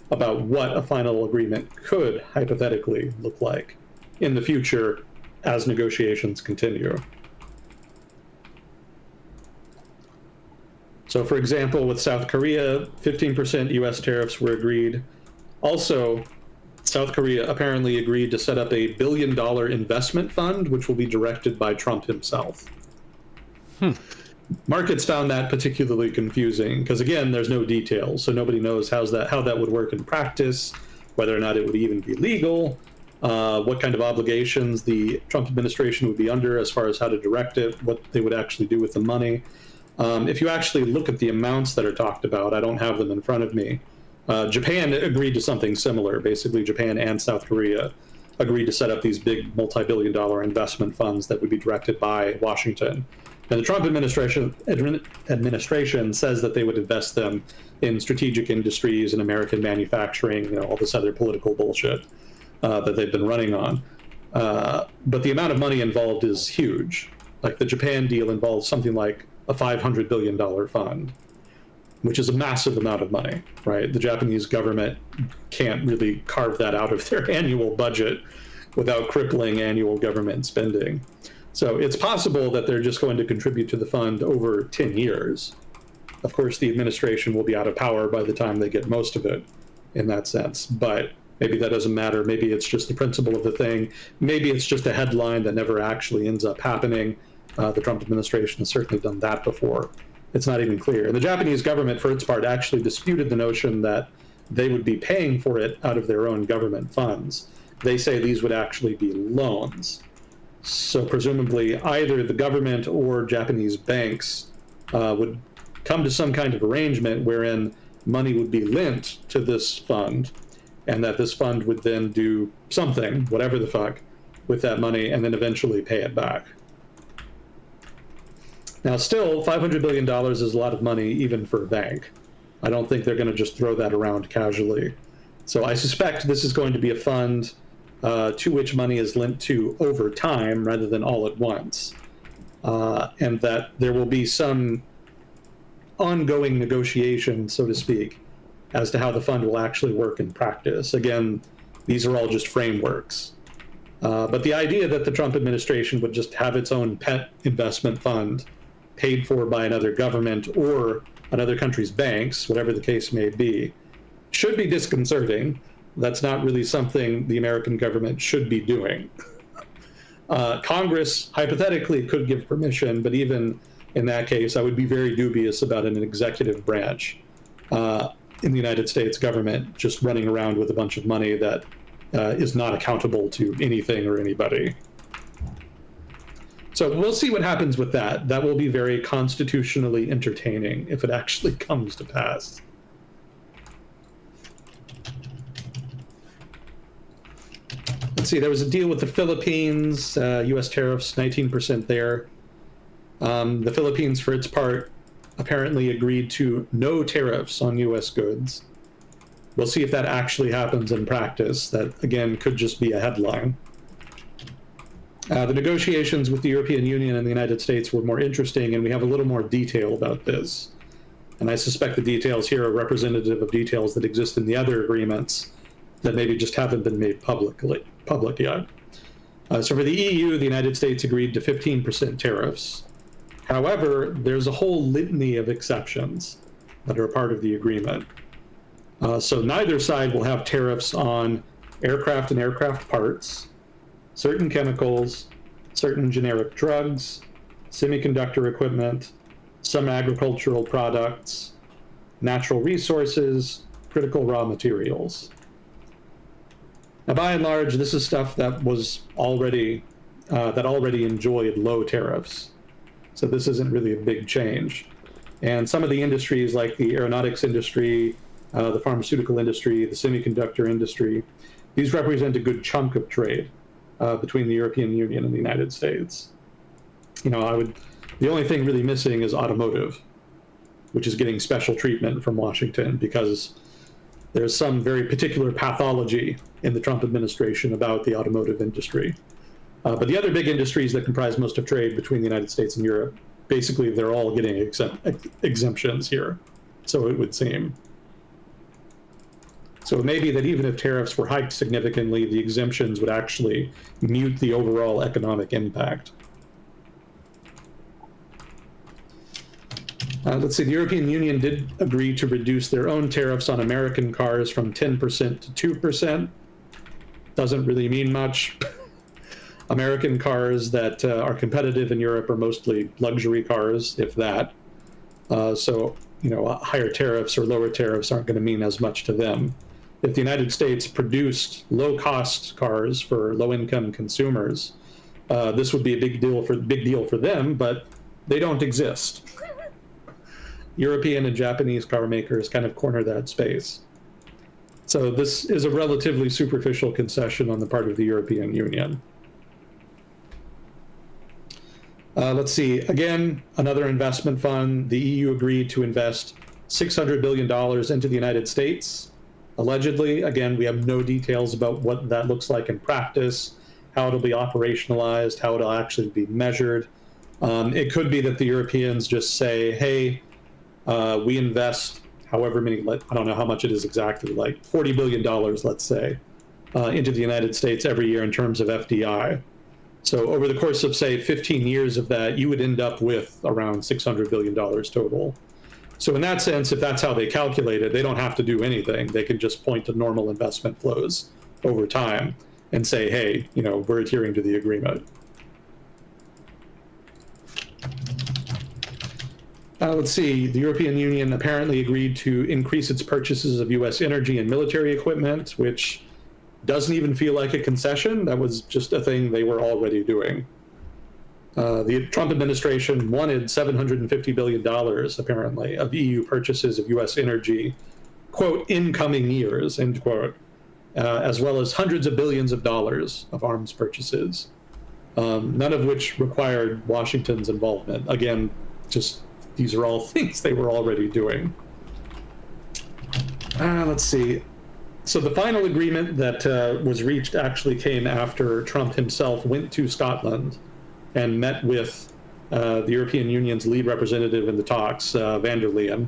about what a final agreement could hypothetically look like in the future as negotiations continue. So, for example, with South Korea, 15% US tariffs were agreed. Also, South Korea apparently agreed to set up a $1 billion investment fund, which will be directed by Trump himself. Markets found that particularly confusing because, again, there's no details, so nobody knows how that would work in practice, whether or not it would even be legal, what kind of obligations the Trump administration would be under as far as how to direct it, what they would actually do with the money. If you actually look at the amounts that are talked about, I don't have them in front of me. Japan agreed to something similar. Basically, Japan and South Korea agreed to set up these big multi-billion-dollar investment funds that would be directed by Washington. And the Trump administration says that they would invest them in strategic industries and American manufacturing, all this other political bullshit that they've been running on. But the amount of money involved is huge. Like the Japan deal involves something like a $500 billion fund, which is a massive amount of money, right? The Japanese government can't really carve that out of their annual budget without crippling annual government spending. So it's possible that they're just going to contribute to the fund over 10 years. Of course, the administration will be out of power by the time they get most of it in that sense, but maybe that doesn't matter. Maybe it's just the principle of the thing. Maybe it's just a headline that never actually ends up happening. The Trump administration has certainly done that before. It's not even clear. And the Japanese government, for its part, actually disputed the notion that they would be paying for it out of their own government funds. They say these would actually be loans. So presumably either the government or Japanese banks would come to some kind of arrangement wherein money would be lent to this fund, and that this fund would then do something, whatever the fuck, with that money and then eventually pay it back. Now, still, $500 billion is a lot of money, even for a bank. I don't think they're going to just throw that around casually. So I suspect this is going to be a fund to which money is lent to over time rather than all at once. And that there will be some ongoing negotiation, so to speak, as to how the fund will actually work in practice. Again, these are all just frameworks. But the idea that the Trump administration would just have its own pet investment fund paid for by another government or another country's banks, whatever the case may be, should be disconcerting. That's not really something the American government should be doing. Congress, hypothetically, could give permission, but even in that case, I would be very dubious about an executive branch in the United States government just running around with a bunch of money that is not accountable to anything or anybody. So we'll see what happens with that. That will be very constitutionally entertaining if it actually comes to pass. Let's see, there was a deal with the Philippines, U.S. tariffs, 19% there. The Philippines, for its part, apparently agreed to no tariffs on U.S. goods. We'll see if that actually happens in practice. That, again, could just be a headline. The negotiations with the European Union and the United States were more interesting, and we have a little more detail about this. And I suspect the details here are representative of details that exist in the other agreements that maybe just haven't been made public yet. So for the EU, the United States agreed to 15% tariffs. However, there's a whole litany of exceptions that are a part of the agreement. So neither side will have tariffs on aircraft and aircraft parts, certain chemicals, certain generic drugs, semiconductor equipment, some agricultural products, natural resources, critical raw materials. Now, by and large, this is stuff that was already enjoyed low tariffs. So this isn't really a big change. And some of the industries like the aeronautics industry, the pharmaceutical industry, the semiconductor industry, these represent a good chunk of trade between the European Union and the United States. The only thing really missing is automotive, which is getting special treatment from Washington because there's some very particular pathology in the Trump administration about the automotive industry. But the other big industries that comprise most of trade between the United States and Europe, basically they're all getting exemptions here, so it would seem. So it may be that even if tariffs were hiked significantly, the exemptions would actually mute the overall economic impact. Let's see, the European Union did agree to reduce their own tariffs on American cars from 10% to 2%. Doesn't really mean much. American cars that are competitive in Europe are mostly luxury cars, if that. So, higher tariffs or lower tariffs aren't going to mean as much to them. If the United States produced low-cost cars for low-income consumers, this would be a big deal for them, but they don't exist. European and Japanese car makers kind of corner that space. So this is a relatively superficial concession on the part of the European Union. Let's see, again, another investment fund. The EU agreed to invest $600 billion into the United States. Allegedly, again, we have no details about what that looks like in practice, how it'll be operationalized, how it'll actually be measured. It could be that the Europeans just say, hey, we invest however many, I don't know how much it is exactly, like $40 billion, let's say, into the United States every year in terms of FDI. So over the course of, say, 15 years of that, you would end up with around $600 billion total. So in that sense, if that's how they calculate it, they don't have to do anything. They can just point to normal investment flows over time and say, hey, we're adhering to the agreement. Let's see, the European Union apparently agreed to increase its purchases of U.S. energy and military equipment, which doesn't even feel like a concession. That was just a thing they were already doing. The Trump administration wanted $750 billion, apparently, of EU purchases of U.S. energy, quote, in coming years, end quote, as well as hundreds of billions of dollars of arms purchases, none of which required Washington's involvement. Again, just these are all things they were already doing. Let's see. So the final agreement that was reached actually came after Trump himself went to Scotland and met with the European Union's lead representative in the talks, van der Leyen.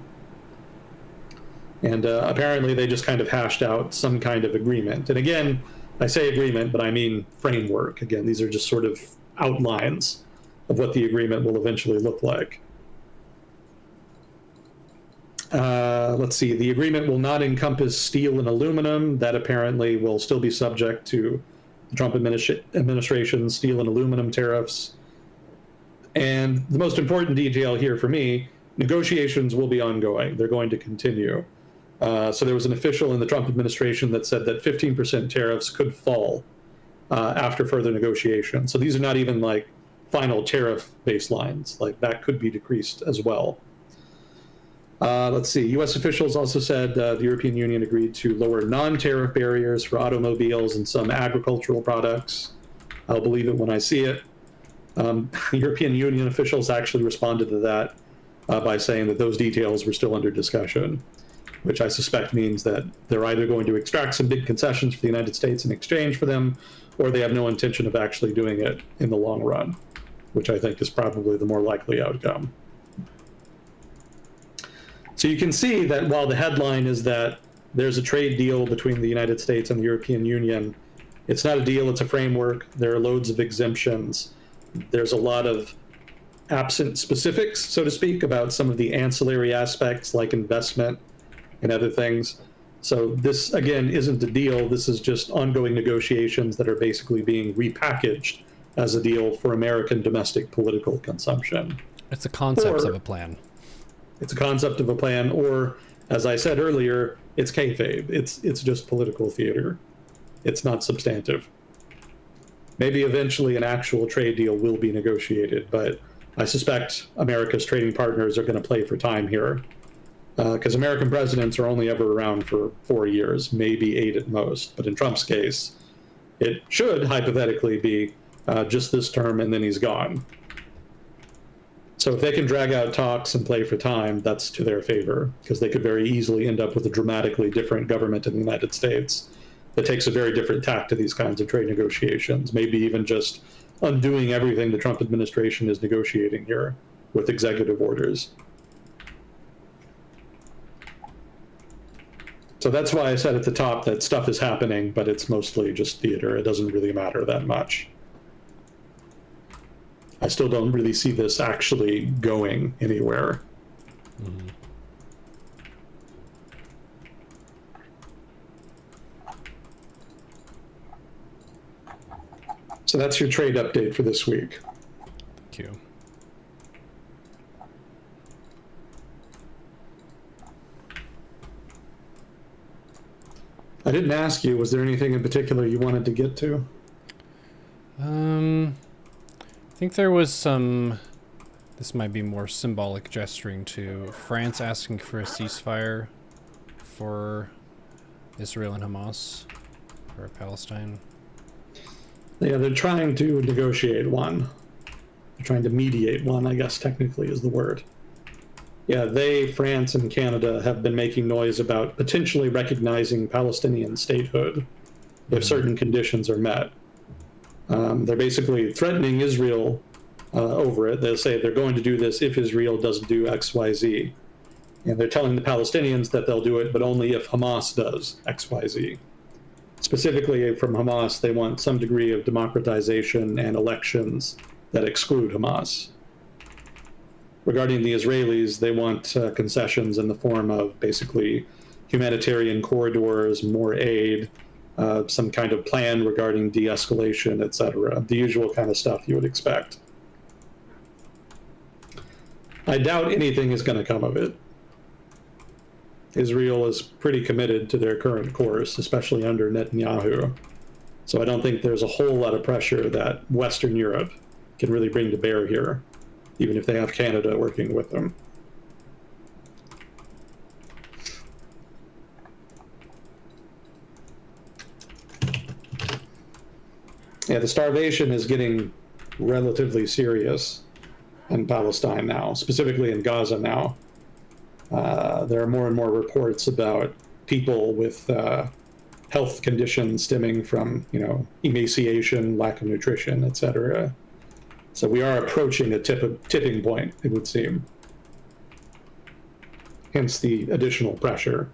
And apparently they just kind of hashed out some kind of agreement. And again, I say agreement, but I mean framework. Again, these are just sort of outlines of what the agreement will eventually look like. Let's see, the agreement will not encompass steel and aluminum. That apparently will still be subject to the Trump administration's steel and aluminum tariffs. And the most important detail here for me, negotiations will be ongoing. They're going to continue. So there was an official in the Trump administration that said that 15% tariffs could fall after further negotiation. So these are not even like final tariff baselines. Like that could be decreased as well. Let's see, U.S. officials also said the European Union agreed to lower non-tariff barriers for automobiles and some agricultural products. I'll believe it when I see it. European Union officials actually responded to that by saying that those details were still under discussion, which I suspect means that they're either going to extract some big concessions for the United States in exchange for them, or they have no intention of actually doing it in the long run, which I think is probably the more likely outcome. So you can see that while the headline is that there's a trade deal between the United States and the European Union, it's not a deal, it's a framework. There are loads of exemptions. There's a lot of absent specifics, so to speak, about some of the ancillary aspects like investment and other things. So this, again, isn't a deal. This is just ongoing negotiations that are basically being repackaged as a deal for American domestic political consumption. It's the concepts of a plan. It's a concept of a plan, or, as I said earlier, it's kayfabe. It's just political theater. It's not substantive. Maybe eventually an actual trade deal will be negotiated, but I suspect America's trading partners are going to play for time here, because American presidents are only ever around for 4 years, maybe 8 at most. But in Trump's case, it should hypothetically be just this term and then he's gone. So if they can drag out talks and play for time, that's to their favor, because they could very easily end up with a dramatically different government in the United States that takes a very different tack to these kinds of trade negotiations, maybe even just undoing everything the Trump administration is negotiating here with executive orders. So that's why I said at the top that stuff is happening, but it's mostly just theater. It doesn't really matter that much. I still don't really see this actually going anywhere. Mm-hmm. So that's your trade update for this week. Thank you. I didn't ask you, was there anything in particular you wanted to get to? I think there was some, this might be more symbolic gesturing to France asking for a ceasefire for Israel and Hamas, or Palestine. Yeah, they're trying to negotiate one. They're trying to mediate one, I guess technically is the word. Yeah, they, France and Canada, have been making noise about potentially recognizing Palestinian statehood if certain conditions are met. They're basically threatening Israel over it. They'll say they're going to do this if Israel doesn't do X, Y, Z. And they're telling the Palestinians that they'll do it, but only if Hamas does X, Y, Z. Specifically from Hamas, they want some degree of democratization and elections that exclude Hamas. Regarding the Israelis, they want concessions in the form of basically humanitarian corridors, more aid, some kind of plan regarding de-escalation, etc. The usual kind of stuff you would expect. I doubt anything is going to come of it. Israel is pretty committed to their current course, especially under Netanyahu. So I don't think there's a whole lot of pressure that Western Europe can really bring to bear here, even if they have Canada working with them. Yeah, the starvation is getting relatively serious in Palestine now, specifically in Gaza now. There are more and more reports about people with health conditions stemming from, emaciation, lack of nutrition, etc. So we are approaching a tipping point, it would seem. Hence the additional pressure.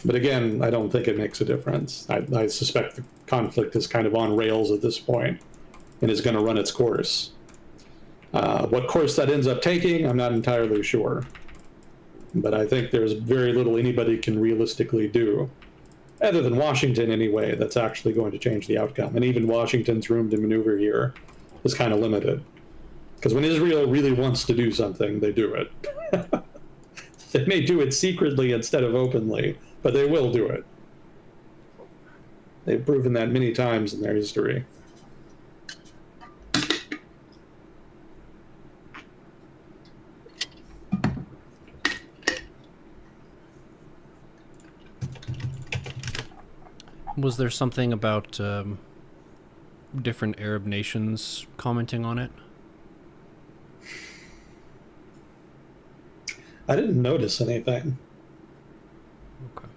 But again, I don't think it makes a difference. I suspect the conflict is kind of on rails at this point and is going to run its course. What course that ends up taking, I'm not entirely sure. But I think there's very little anybody can realistically do, other than Washington anyway, that's actually going to change the outcome. And even Washington's room to maneuver here is kind of limited. Because when Israel really wants to do something, they do it. They may do it secretly instead of openly, but they will do it. They've proven that many times in their history. Was there something about different Arab nations commenting on it? I didn't notice anything. Okay.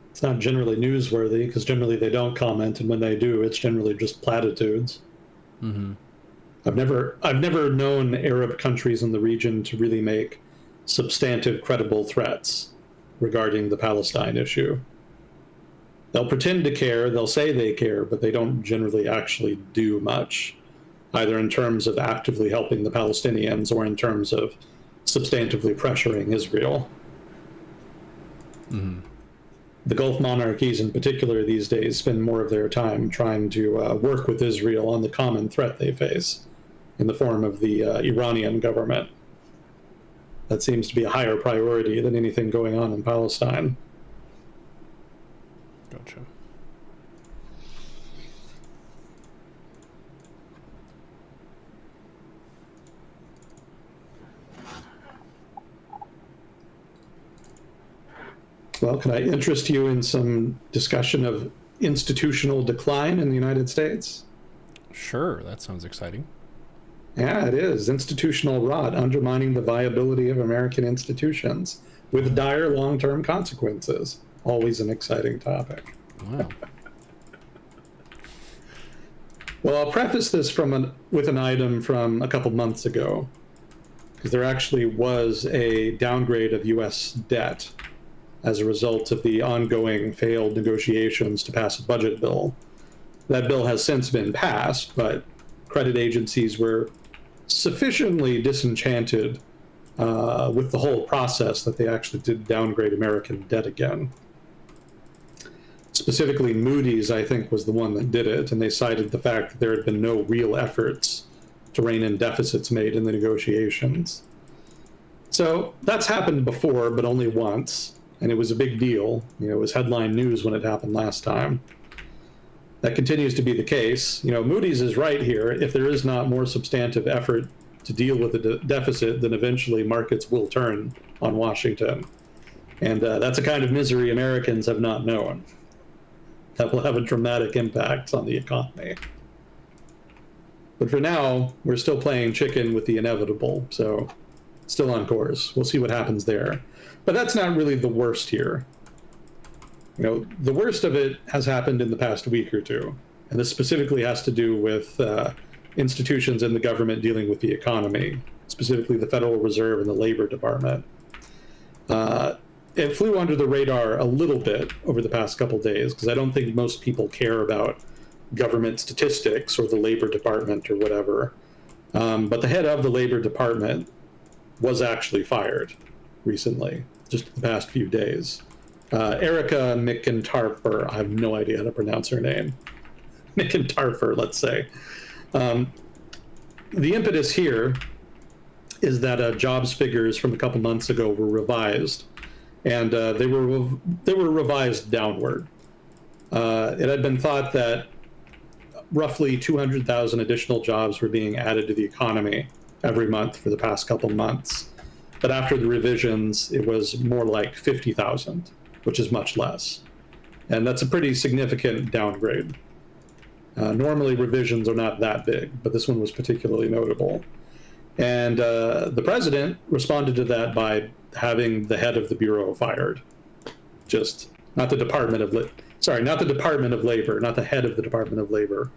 It's not generally newsworthy, because generally they don't comment, and when they do, it's generally just platitudes. Mm-hmm. I've never known Arab countries in the region to really make substantive, credible threats regarding the Palestine issue. They'll pretend to care, they'll say they care, but they don't generally actually do much, either in terms of actively helping the Palestinians or in terms of substantively pressuring Israel. Mm-hmm. The Gulf monarchies in particular these days spend more of their time trying to work with Israel on the common threat they face in the form of the Iranian government. That seems to be a higher priority than anything going on in Palestine. Gotcha. Well, can I interest you in some discussion of institutional decline in the United States? Sure, that sounds exciting. Yeah, it is. Institutional rot undermining the viability of American institutions with dire long term consequences. Always an exciting topic. Wow. Well, I'll preface this with an item from a couple months ago, because there actually was a downgrade of U.S. debt as a result of the ongoing failed negotiations to pass a budget bill. That bill has since been passed, but credit agencies were sufficiently disenchanted with the whole process that they actually did downgrade American debt again. Specifically, Moody's, I think, was the one that did it, and they cited the fact that there had been no real efforts to rein in deficits made in the negotiations. So that's happened before, but only once, and it was a big deal. It was headline news when it happened last time. That continues to be the case. Moody's is right here. If there is not more substantive effort to deal with the deficit, then eventually markets will turn on Washington. And that's a kind of misery Americans have not known. That will have a dramatic impact on the economy. But for now, we're still playing chicken with the inevitable, so still on course. We'll see what happens there. But that's not really the worst here. The worst of it has happened in the past week or two, and this specifically has to do with institutions in the government dealing with the economy, specifically the Federal Reserve and the Labor Department. It flew under the radar a little bit over the past couple days, because I don't think most people care about government statistics or the Labor Department or whatever. But the head of the Labor Department was actually fired recently, just the past few days. Erica McIntarfer, I have no idea how to pronounce her name. McIntarfer, let's say. The impetus here is that jobs figures from a couple months ago were revised, and they were revised downward. It had been thought that roughly 200,000 additional jobs were being added to the economy every month for the past couple months. But after the revisions, it was more like 50,000, which is much less. And that's a pretty significant downgrade. Normally, revisions are not that big, but this one was particularly notable. And the president responded to that by having the head of the Bureau fired. Not the Department of Labor, not the head of the Department of Labor.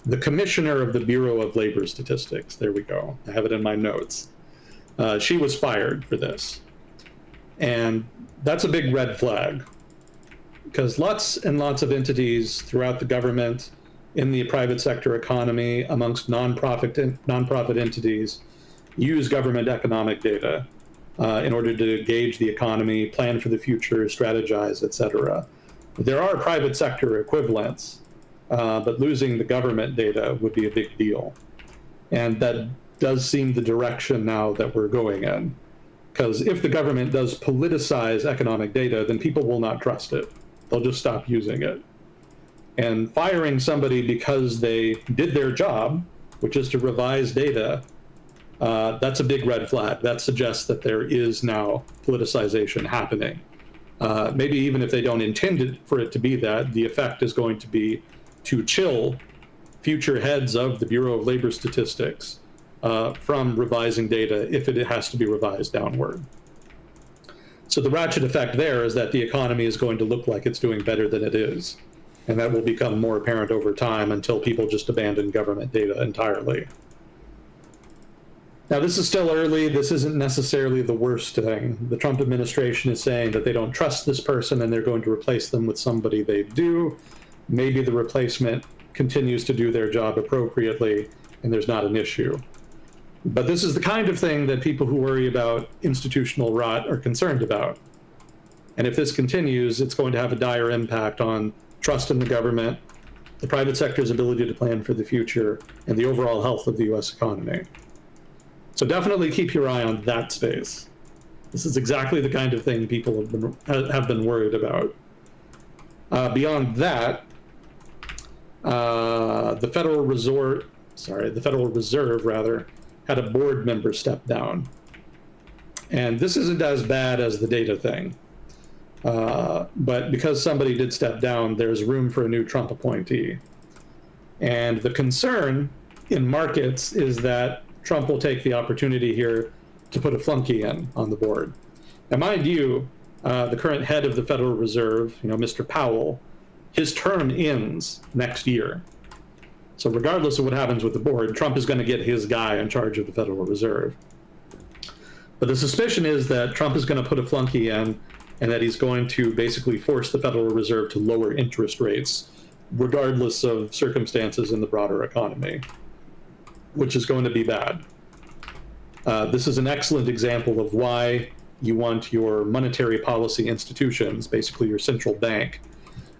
The commissioner of the Bureau of Labor Statistics. There we go. I have it in my notes. She was fired for this. And that's a big red flag, because lots and lots of entities throughout the government, in the private sector economy, amongst nonprofit entities, use government economic data in order to gauge the economy, plan for the future, strategize, etc. There are private sector equivalents, but losing the government data would be a big deal. And that does seem the direction now that we're going in. Because if the government does politicize economic data, then people will not trust it. They'll just stop using it. And firing somebody because they did their job, which is to revise data, that's a big red flag. That suggests that there is now politicization happening. Maybe even if they don't intend for it to be that, the effect is going to be to chill future heads of the Bureau of Labor Statistics from revising data if it has to be revised downward. So the ratchet effect there is that the economy is going to look like it's doing better than it is. And that will become more apparent over time until people just abandon government data entirely. Now, this is still early. This isn't necessarily the worst thing. The Trump administration is saying that they don't trust this person and they're going to replace them with somebody they do. Maybe the replacement continues to do their job appropriately and there's not an issue. But this is the kind of thing that people who worry about institutional rot are concerned about. And if this continues, it's going to have a dire impact on trust in the government, the private sector's ability to plan for the future, and the overall health of the US economy. So definitely keep your eye on that space. This is exactly the kind of thing people have been worried about. Beyond that, the Federal Reserve had a board member step down. And this isn't as bad as the data thing. But because somebody did step down, there's room for a new Trump appointee. And the concern in markets is that Trump will take the opportunity here to put a flunky in on the board. Now, mind you, the current head of the Federal Reserve, Mr. Powell, his term ends next year. So regardless of what happens with the board, Trump is going to get his guy in charge of the Federal Reserve. But the suspicion is that Trump is going to put a flunky in, and that he's going to basically force the Federal Reserve to lower interest rates, regardless of circumstances in the broader economy, which is going to be bad. This is an excellent example of why you want your monetary policy institutions, basically your central bank,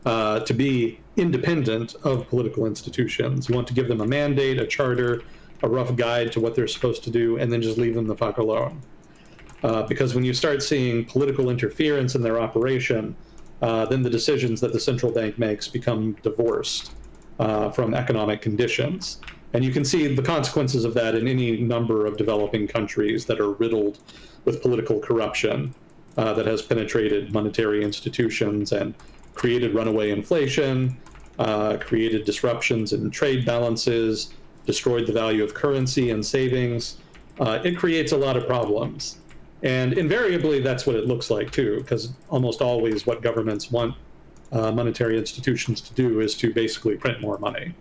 to be independent of political institutions. You want to give them a mandate, a charter, a rough guide to what they're supposed to do, and then just leave them the fuck alone. Because when you start seeing political interference in their operation, then the decisions that the central bank makes become divorced from economic conditions. And you can see the consequences of that in any number of developing countries that are riddled with political corruption that has penetrated monetary institutions and created runaway inflation, created disruptions in trade balances, destroyed the value of currency and savings. It creates a lot of problems. And invariably, that's what it looks like, too, because almost always what governments want monetary institutions to do is to basically print more money.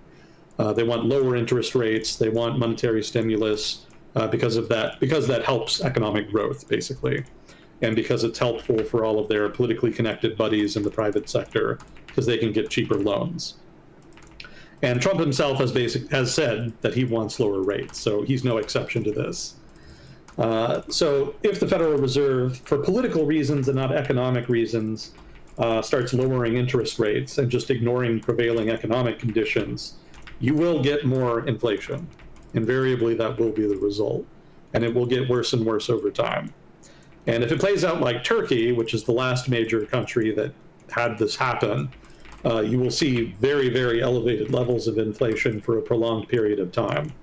They want lower interest rates. They want monetary stimulus because that helps economic growth, basically, and because it's helpful for all of their politically connected buddies in the private sector because they can get cheaper loans. And Trump himself has said that he wants lower rates, so he's no exception to this. So if the Federal Reserve, for political reasons and not economic reasons, starts lowering interest rates and just ignoring prevailing economic conditions, you will get more inflation. Invariably, that will be the result. And it will get worse and worse over time. And if it plays out like Turkey, which is the last major country that had this happen, you will see very, very elevated levels of inflation for a prolonged period of time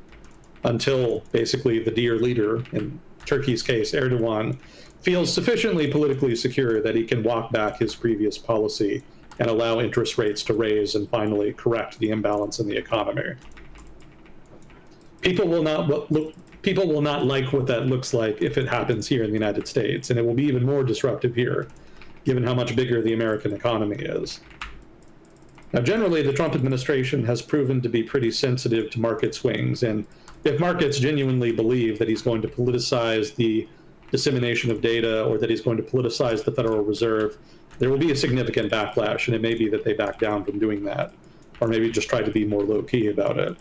until basically the dear leader, in Turkey's case, Erdogan, feels sufficiently politically secure that he can walk back his previous policy and allow interest rates to raise and finally correct the imbalance in the economy. People will not like what that looks like if it happens here in the United States, and it will be even more disruptive here, given how much bigger the American economy is. Now, generally, the Trump administration has proven to be pretty sensitive to market swings, and if markets genuinely believe that he's going to politicize the dissemination of data or that he's going to politicize the Federal Reserve, there will be a significant backlash, and it may be that they back down from doing that, or maybe just try to be more low-key about it.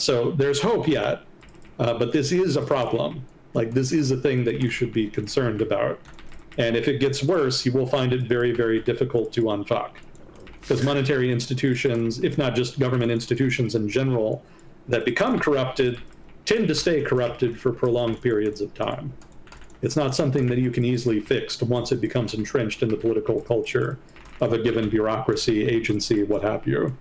So there's hope yet, but this is a problem. Like, this is a thing that you should be concerned about. And if it gets worse, you will find it very, very difficult to unfuck. Because monetary institutions, if not just government institutions in general, that become corrupted tend to stay corrupted for prolonged periods of time. It's not something that you can easily fix once it becomes entrenched in the political culture of a given bureaucracy, agency, what have you.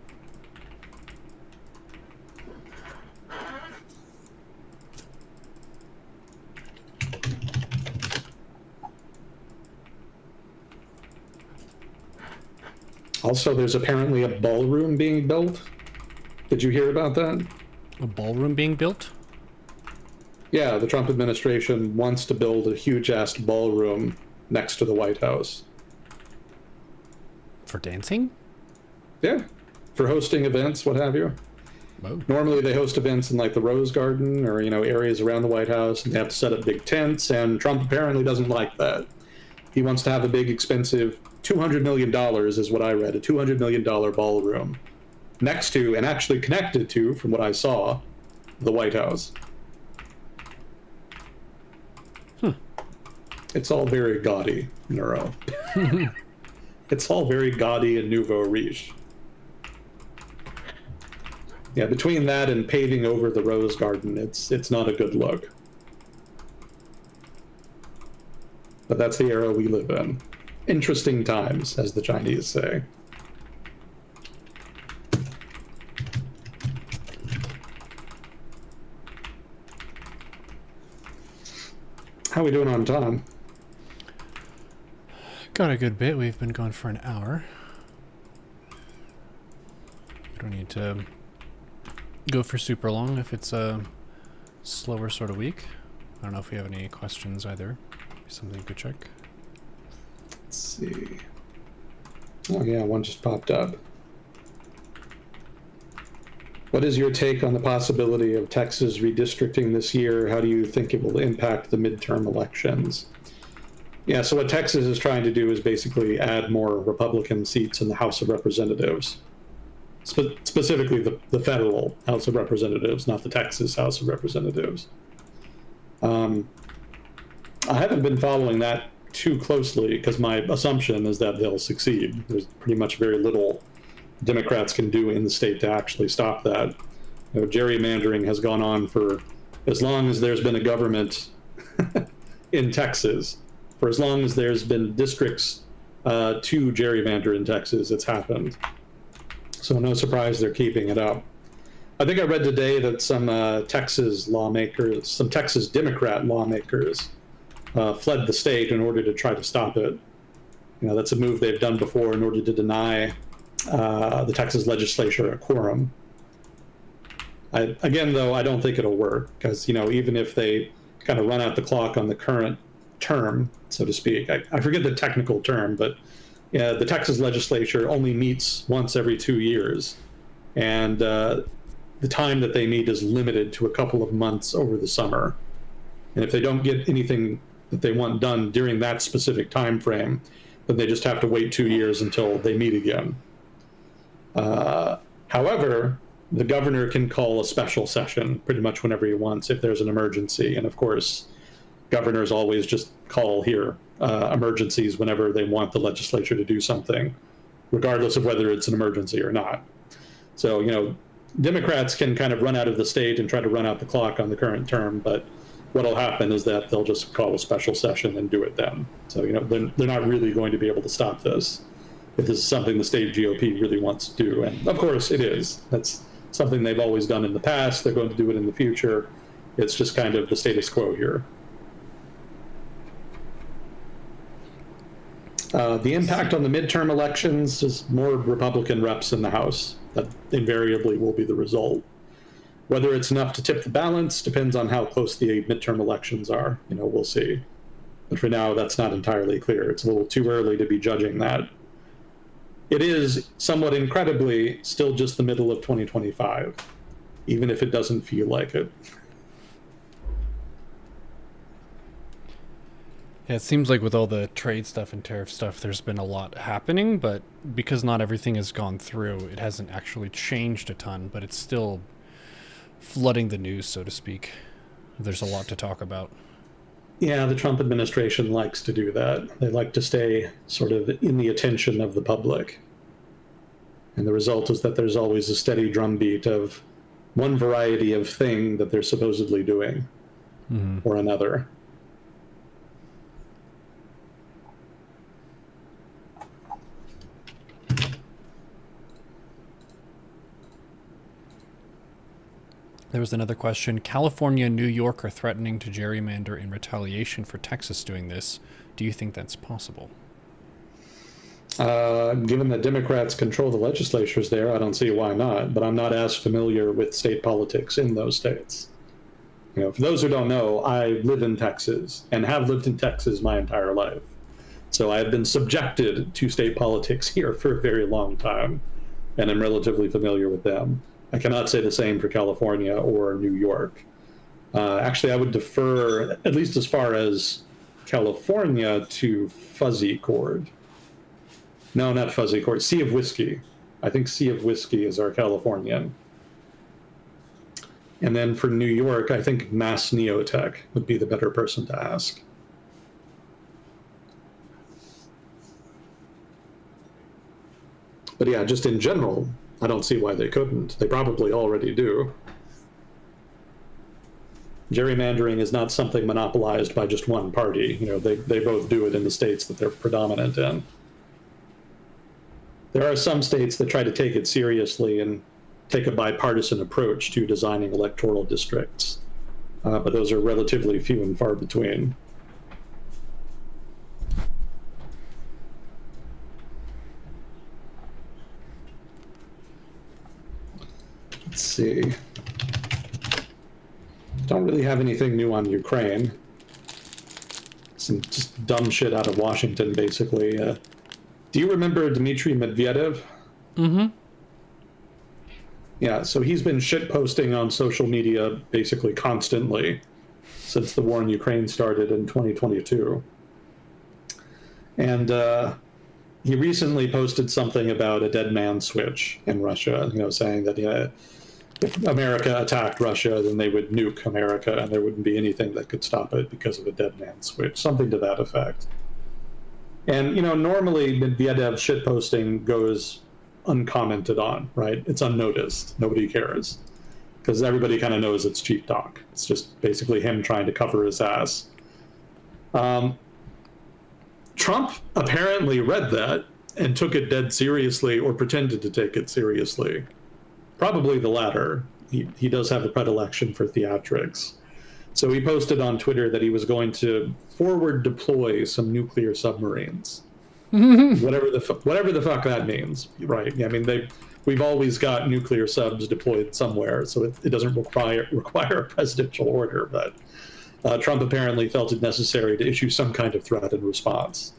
Also, there's apparently a ballroom being built. Did you hear about that? A ballroom being built? Yeah, the Trump administration wants to build a huge-ass ballroom next to the White House. For dancing? Yeah, for hosting events, what have you. Whoa. Normally they host events in like the Rose Garden or, areas around the White House, and they have to set up big tents, and Trump apparently doesn't like that. He wants to have a big, expensive $200 million is what I read, a $200 million ballroom next to, and actually connected to, from what I saw, the White House. It's all very gaudy, Neuro. It's all very gaudy and nouveau riche. Yeah, between that and paving over the Rose Garden, it's not a good look. But that's the era we live in. Interesting times, as the Chinese say. How are we doing on time? Got a good bit. We've been going for an hour. Don't need to go for super long if it's a slower sort of week. I don't know if we have any questions either. Something you could check. Let's see. Oh yeah, one just popped up. What is your take on the possibility of Texas redistricting this year? How do you think it will impact the midterm elections? Yeah, so what Texas is trying to do is basically add more Republican seats in the House of Representatives. Specifically the federal House of Representatives, not the Texas House of Representatives. I haven't been following that too closely because my assumption is that they'll succeed. There's pretty much very little Democrats can do in the state to actually stop that. You know, gerrymandering has gone on for as long as there's been a government in Texas. For as long as there's been districts to gerrymander in Texas, it's happened. So no surprise they're keeping it up. I think I read today that some Texas lawmakers, some Texas Democrat lawmakers, fled the state in order to try to stop it. You know, that's a move they've done before in order to deny the Texas legislature a quorum. Again, though, I don't think it'll work because, you know, even if they kind of run out the clock on the current term, so to speak, I forget the technical term, but yeah, the Texas legislature only meets once every 2 years. And the time that they meet is limited to a couple of months over the summer. And if they don't get anything that they want done during that specific time frame, then they just have to wait 2 years until they meet again. However, the governor can call a special session pretty much whenever he wants if there's an emergency. And of course, governors always just call here emergencies whenever they want the legislature to do something, regardless of whether it's an emergency or not. So, you know, Democrats can kind of run out of the state and try to run out the clock on the current term, but what'll happen is that they'll just call a special session and do it then. So, you know, they're not really going to be able to stop this if this is something the state GOP really wants to do. And of course it is. That's something they've always done in the past. They're going to do it in the future. It's just kind of the status quo here. The impact on the midterm elections is more Republican reps in the House. That invariably will be the result. Whether it's enough to tip the balance depends on how close the midterm elections are. You know, we'll see. But for now, that's not entirely clear. It's a little too early to be judging that. It is somewhat incredibly still just the middle of 2025, even if it doesn't feel like it. Yeah, it seems like with all the trade stuff and tariff stuff, there's been a lot happening, but because not everything has gone through, it hasn't actually changed a ton, but it's still flooding the news, so to speak. There's a lot to talk about. Yeah, the Trump administration likes to do that. They like to stay sort of in the attention of the public. And the result is that there's always a steady drumbeat of one variety of thing that they're supposedly doing or another. There was another question. California and New York are threatening to gerrymander in retaliation for Texas doing this. Do you think that's possible? Given that Democrats control the legislatures there, I don't see why not. But I'm not as familiar with state politics in those states. You know, for those who don't know, I live in Texas and have lived in Texas my entire life. So I have been subjected to state politics here for a very long time, and I'm relatively familiar with them. I cannot say the same for California or New York. Actually, I would defer, at least as far as California, to Fuzzy Chord. No, not Fuzzy Chord, Sea of Whiskey. I think Sea of Whiskey is our Californian. And then for New York, I think Mass Neotech would be the better person to ask. But yeah, just in general, I don't see why they couldn't. They probably already do. Gerrymandering is not something monopolized by just one party. You know, they both do it in the states that they're predominant in. There are some states that try to take it seriously and take a bipartisan approach to designing electoral districts, but those are relatively few and far between. Let's see. Don't really have anything new on Ukraine. Some just dumb shit out of Washington, basically. Do you remember Dmitry Medvedev? Mm-hmm. Yeah, so he's been shit posting on social media basically constantly since the war in Ukraine started in 2022. And he recently posted something about a dead man switch in Russia, saying that if America attacked Russia, then they would nuke America and there wouldn't be anything that could stop it because of a dead man switch, something to that effect. And, normally Medvedev shitposting goes uncommented on, right? It's unnoticed. Nobody cares. Because everybody kind of knows it's cheap talk. It's just basically him trying to cover his ass. Trump apparently read that and took it dead seriously, or pretended to take it seriously. Probably the latter. He does have a predilection for theatrics. So he posted on Twitter that he was going to forward deploy some nuclear submarines. whatever the fuck that means, right? I mean, we've always got nuclear subs deployed somewhere, so it doesn't require a presidential order. But Trump apparently felt it necessary to issue some kind of threat in response.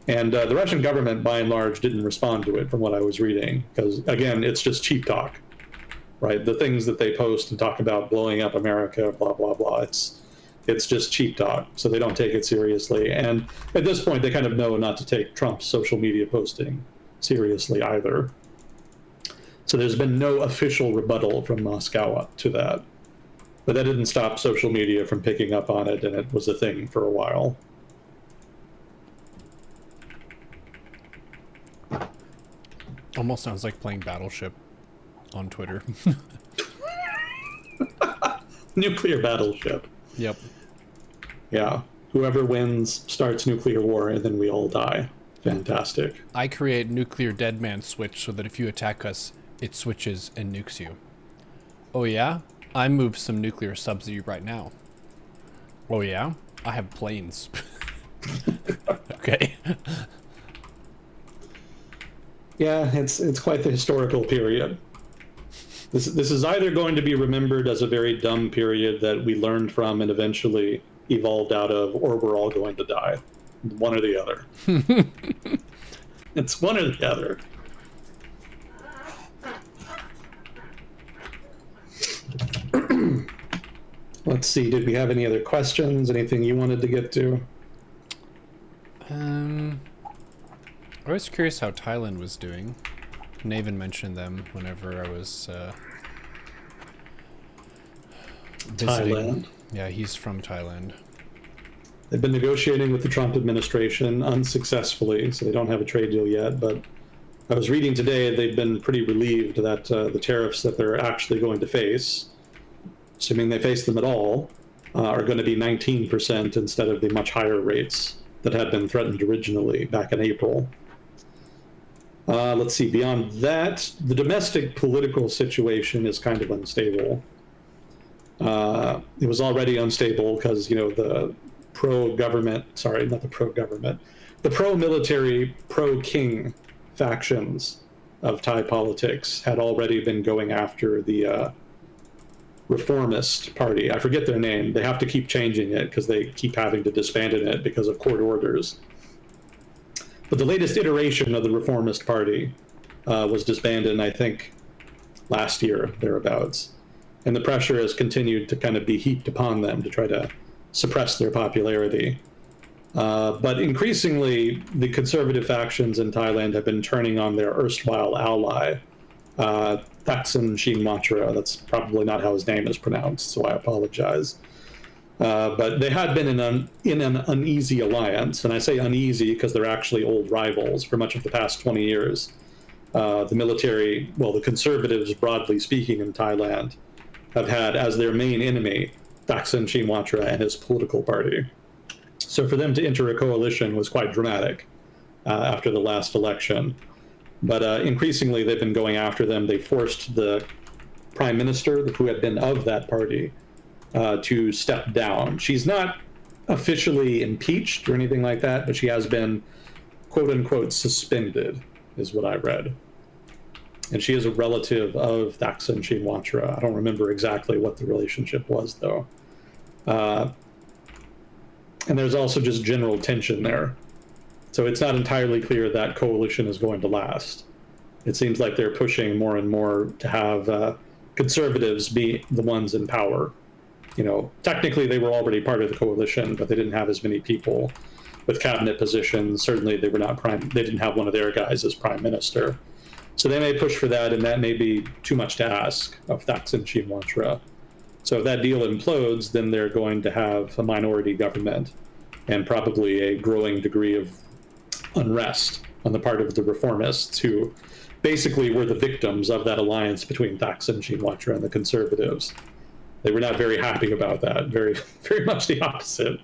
And the Russian government, by and large, didn't respond to it, from what I was reading, because again, it's just cheap talk, right? The things that they post and talk about blowing up America, blah blah blah. It's just cheap talk, so they don't take it seriously. And at this point, they kind of know not to take Trump's social media posting seriously either. So there's been no official rebuttal from Moscow to that. But that didn't stop social media from picking up on it, and it was a thing for a while. Almost sounds like playing Battleship on Twitter. Nuclear battleship. Yep. Yeah. Whoever wins starts nuclear war, and then we all die. Fantastic. I create nuclear dead man switch so that if you attack us, it switches and nukes you. Oh yeah? I moved some nuclear subs at you right now. Oh yeah? I have planes. Okay. Yeah, it's quite the historical period. This is either going to be remembered as a very dumb period that we learned from and eventually evolved out of, or we're all going to die. One or the other. It's one or the other. Let's see, did we have any other questions? Anything you wanted to get to? I was curious how Thailand was doing. Naven mentioned them whenever I was visiting. Thailand. Yeah, he's from Thailand. They've been negotiating with the Trump administration unsuccessfully, so they don't have a trade deal yet. But I was reading today they've been pretty relieved that the tariffs that they're actually going to face, assuming they face them at all, are going to be 19% instead of the much higher rates that had been threatened originally back in April. Let's see, beyond that, the domestic political situation is kind of unstable. It was already unstable because, the the pro-military, pro-king factions of Thai politics had already been going after the reformist party. I forget their name. They have to keep changing it because they keep having to disband it because of court orders. But the latest iteration of the reformist party was disbanded, I think, last year, thereabouts. And the pressure has continued to kind of be heaped upon them to try to suppress their popularity. But increasingly, the conservative factions in Thailand have been turning on their erstwhile ally, Thaksin Shinawatra. That's probably not how his name is pronounced, so I apologize. But they had been in an uneasy alliance, and I say uneasy because they're actually old rivals for much of the past 20 years. The conservatives, broadly speaking, in Thailand, have had as their main enemy Thaksin Shinawatra and his political party. So for them to enter a coalition was quite dramatic after the last election. But increasingly, they've been going after them. They forced the prime minister, who had been of that party, to step down. She's not officially impeached or anything like that, but she has been, quote unquote, suspended, is what I read. and she is a relative of Thaksin Shinawatra. I don't remember exactly what the relationship was, though. And there's also just general tension there. So it's not entirely clear that coalition is going to last. It seems like they're pushing more and more to have conservatives be the ones in power. You know, technically they were already part of the coalition, but they didn't have as many people with cabinet positions. Certainly they were not they didn't have one of their guys as prime minister. So they may push for that, and that may be too much to ask of Thaksin Shinawatra. So if that deal implodes, then they're going to have a minority government and probably a growing degree of unrest on the part of the reformists, who basically were the victims of that alliance between Thaksin Shinawatra and the conservatives. They were not very happy about that, very, very much the opposite.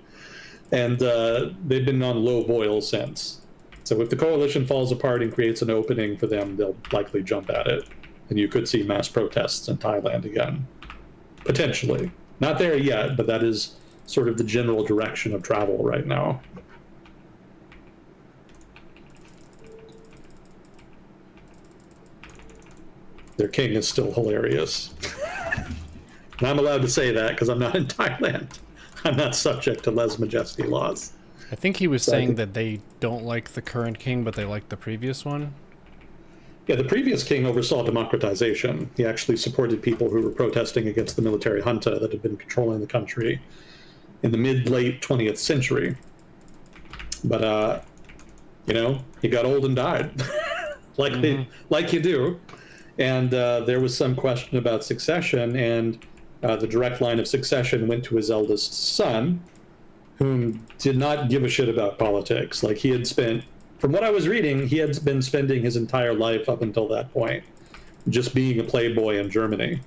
And they've been on low boil since. So if the coalition falls apart and creates an opening for them, they'll likely jump at it. And you could see mass protests in Thailand again. Potentially. Not there yet, but that is sort of the general direction of travel right now. Their king is still hilarious. And I'm allowed to say that because I'm not in Thailand. I'm not subject to lèse-majesté laws. I think he was saying that they don't like the current king, but they like the previous one. Yeah, the previous king oversaw democratization. He actually supported people who were protesting against the military junta that had been controlling the country in the mid-late 20th century. But, you know, he got old and died, like you do. And there was some question about succession, and the direct line of succession went to his eldest son, whom did not give a shit about politics. Like, he had spent, from what I was reading, he had been spending his entire life up until that point just being a playboy in Germany.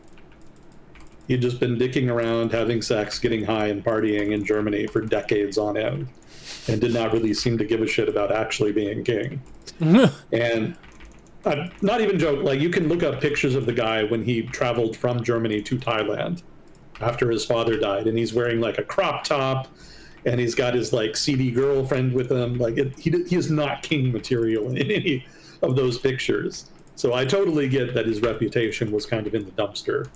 He'd just been dicking around, having sex, getting high, and partying in Germany for decades on end, and did not really seem to give a shit about actually being king. And I'm not even joking, like, you can look up pictures of the guy when he traveled from Germany to Thailand after his father died, and he's wearing like a crop top, and he's got his like seedy girlfriend with him. Like, he is not king material in any of those pictures. So I totally get that his reputation was kind of in the dumpster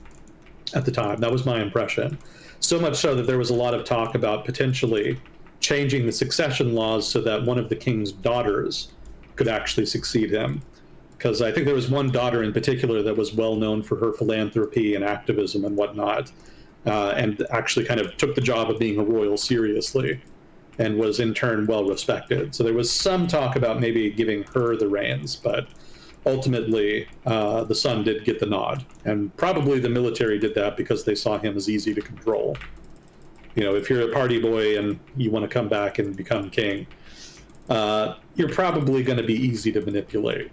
at the time. That was my impression. So much so that there was a lot of talk about potentially changing the succession laws so that one of the king's daughters could actually succeed him. Because I think there was one daughter in particular that was well known for her philanthropy and activism and whatnot, and actually kind of took the job of being a royal seriously, and was in turn well respected. So there was some talk about maybe giving her the reins, but ultimately the son did get the nod, and probably the military did that because they saw him as easy to control. You know, if you're a party boy and you want to come back and become king, you're probably going to be easy to manipulate.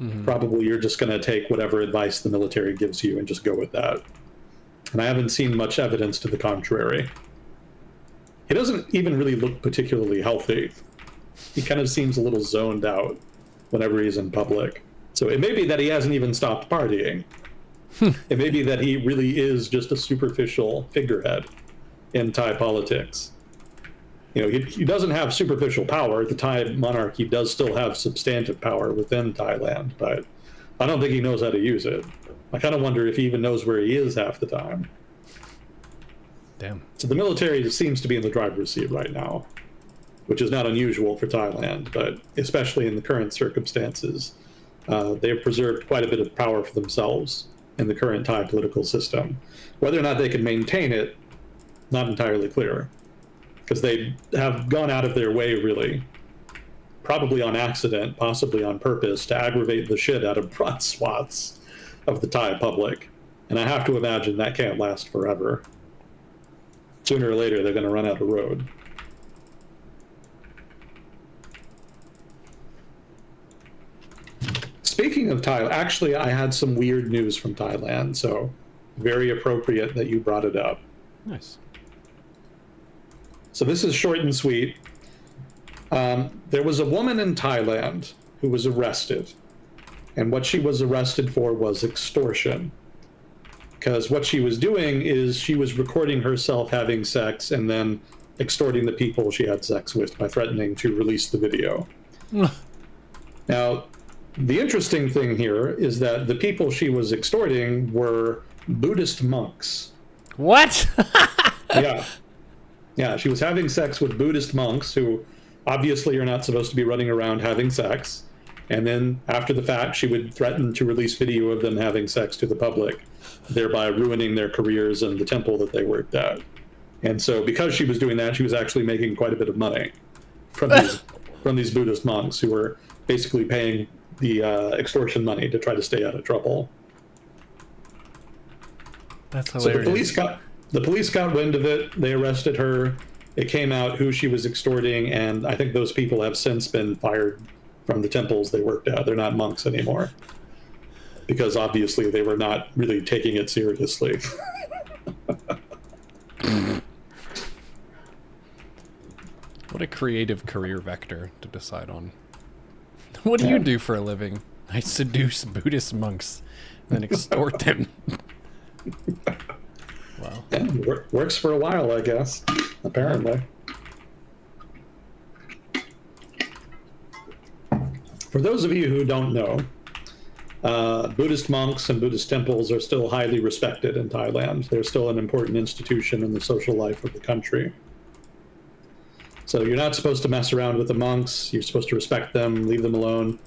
Mm-hmm. Probably you're just going to take whatever advice the military gives you and just go with that. And I haven't seen much evidence to the contrary. He doesn't even really look particularly healthy. He kind of seems a little zoned out whenever he's in public. So it may be that he hasn't even stopped partying. It may be that he really is just a superficial figurehead in Thai politics. You know, he doesn't have superficial power. The Thai monarchy does still have substantive power within Thailand, but I don't think he knows how to use it. I kind of wonder if he even knows where he is half the time. Damn. So the military seems to be in the driver's seat right now, which is not unusual for Thailand, but especially in the current circumstances, they have preserved quite a bit of power for themselves in the current Thai political system. Whether or not they can maintain it, not entirely clear, because they have gone out of their way, really, probably on accident, possibly on purpose, to aggravate the shit out of broad swaths of the Thai public. And I have to imagine that can't last forever. Sooner or later, they're going to run out of road. Speaking of Thailand, actually, I had some weird news from Thailand, so very appropriate that you brought it up. Nice. So this is short and sweet. There was a woman in Thailand who was arrested. And what she was arrested for was extortion. Because what she was doing is she was recording herself having sex and then extorting the people she had sex with by threatening to release the video. Now, The interesting thing here is that the people she was extorting were Buddhist monks. What? Yeah. Yeah, she was having sex with Buddhist monks who obviously are not supposed to be running around having sex. And then after the fact, she would threaten to release video of them having sex to the public, thereby ruining their careers in the temple that they worked at. And so because she was doing that, she was actually making quite a bit of money from these Buddhist monks who were basically paying the extortion money to try to stay out of trouble. That's hilarious. So the police got wind of it. They arrested her. It came out who she was extorting, and I think those people have since been fired from the temples they worked at. They're not monks anymore because obviously they were not really taking it seriously. What a creative career vector to decide on. What do you do for a living? I seduce Buddhist monks and then extort them. Wow. Yeah, works for a while, I guess, apparently. For those of you who don't know, Buddhist monks and Buddhist temples are still highly respected in Thailand. They're still an important institution in the social life of the country. So you're not supposed to mess around with the monks. You're supposed to respect them, leave them alone.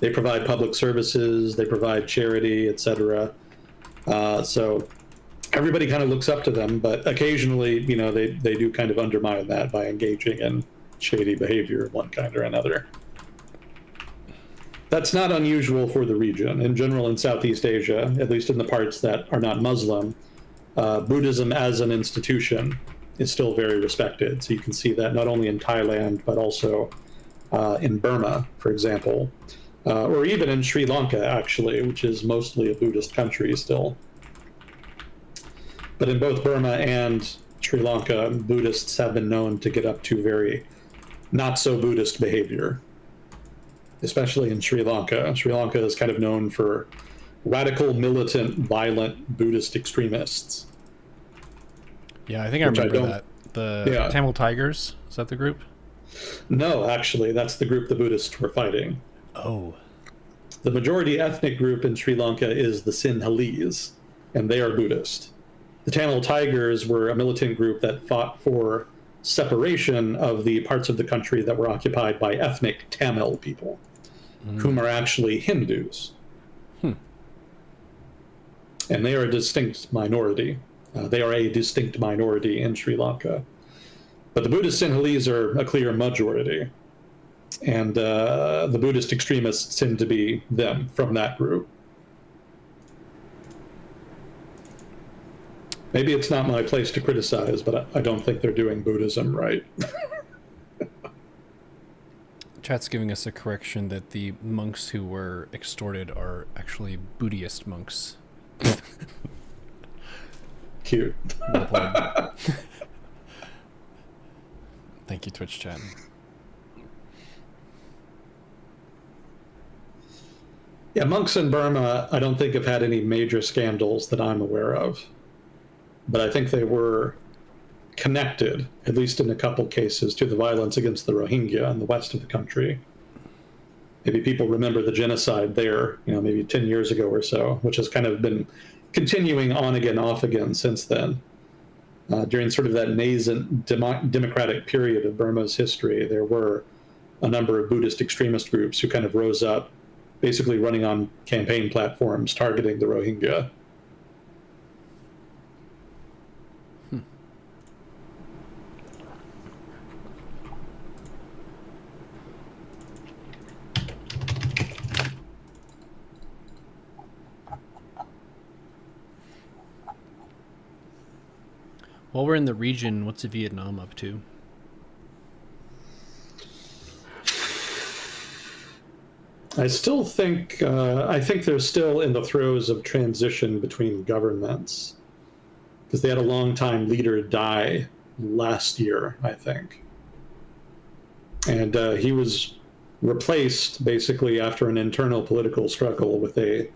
They provide public services, they provide charity, etc. So everybody kind of looks up to them, but occasionally, you know, they do kind of undermine that by engaging in shady behavior of one kind or another. That's not unusual for the region. In general, in Southeast Asia, at least in the parts that are not Muslim, Buddhism as an institution is still very respected. So you can see that not only in Thailand, but also in Burma, for example, or even in Sri Lanka, actually, which is mostly a Buddhist country still. But in both Burma and Sri Lanka, Buddhists have been known to get up to very not so Buddhist behavior, especially in Sri Lanka. Sri Lanka is kind of known for radical, militant, violent Buddhist extremists. Yeah, I think I remember that. The Tamil Tigers, is that the group? No, actually, that's the group the Buddhists were fighting. Oh. The majority ethnic group in Sri Lanka is the Sinhalese, and they are Buddhist. The Tamil Tigers were a militant group that fought for separation of the parts of the country that were occupied by ethnic Tamil people, whom are actually Hindus. And they are a distinct minority. They are a distinct minority in Sri Lanka. But the Buddhist Sinhalese are a clear majority. And the Buddhist extremists tend to be them from that group. Maybe it's not my place to criticize, but I don't think they're doing Buddhism right. Chat's giving us a correction that the monks who were extorted are actually Buddhist monks. Cute. Thank you, Twitch chat. Yeah, monks in Burma, I don't think have had any major scandals that I'm aware of. But I think they were connected, at least in a couple cases, to the violence against the Rohingya in the west of the country. Maybe people remember the genocide there, you know, maybe 10 years ago or so, which has kind of been continuing on again, off again since then. During sort of that nascent democratic period of Burma's history, there were a number of Buddhist extremist groups who kind of rose up, basically running on campaign platforms targeting the Rohingya. While we're in the region, what's Vietnam up to? I still think, I think they're still in the throes of transition between governments, because they had a longtime leader die last year, I think. And he was replaced basically after an internal political struggle with a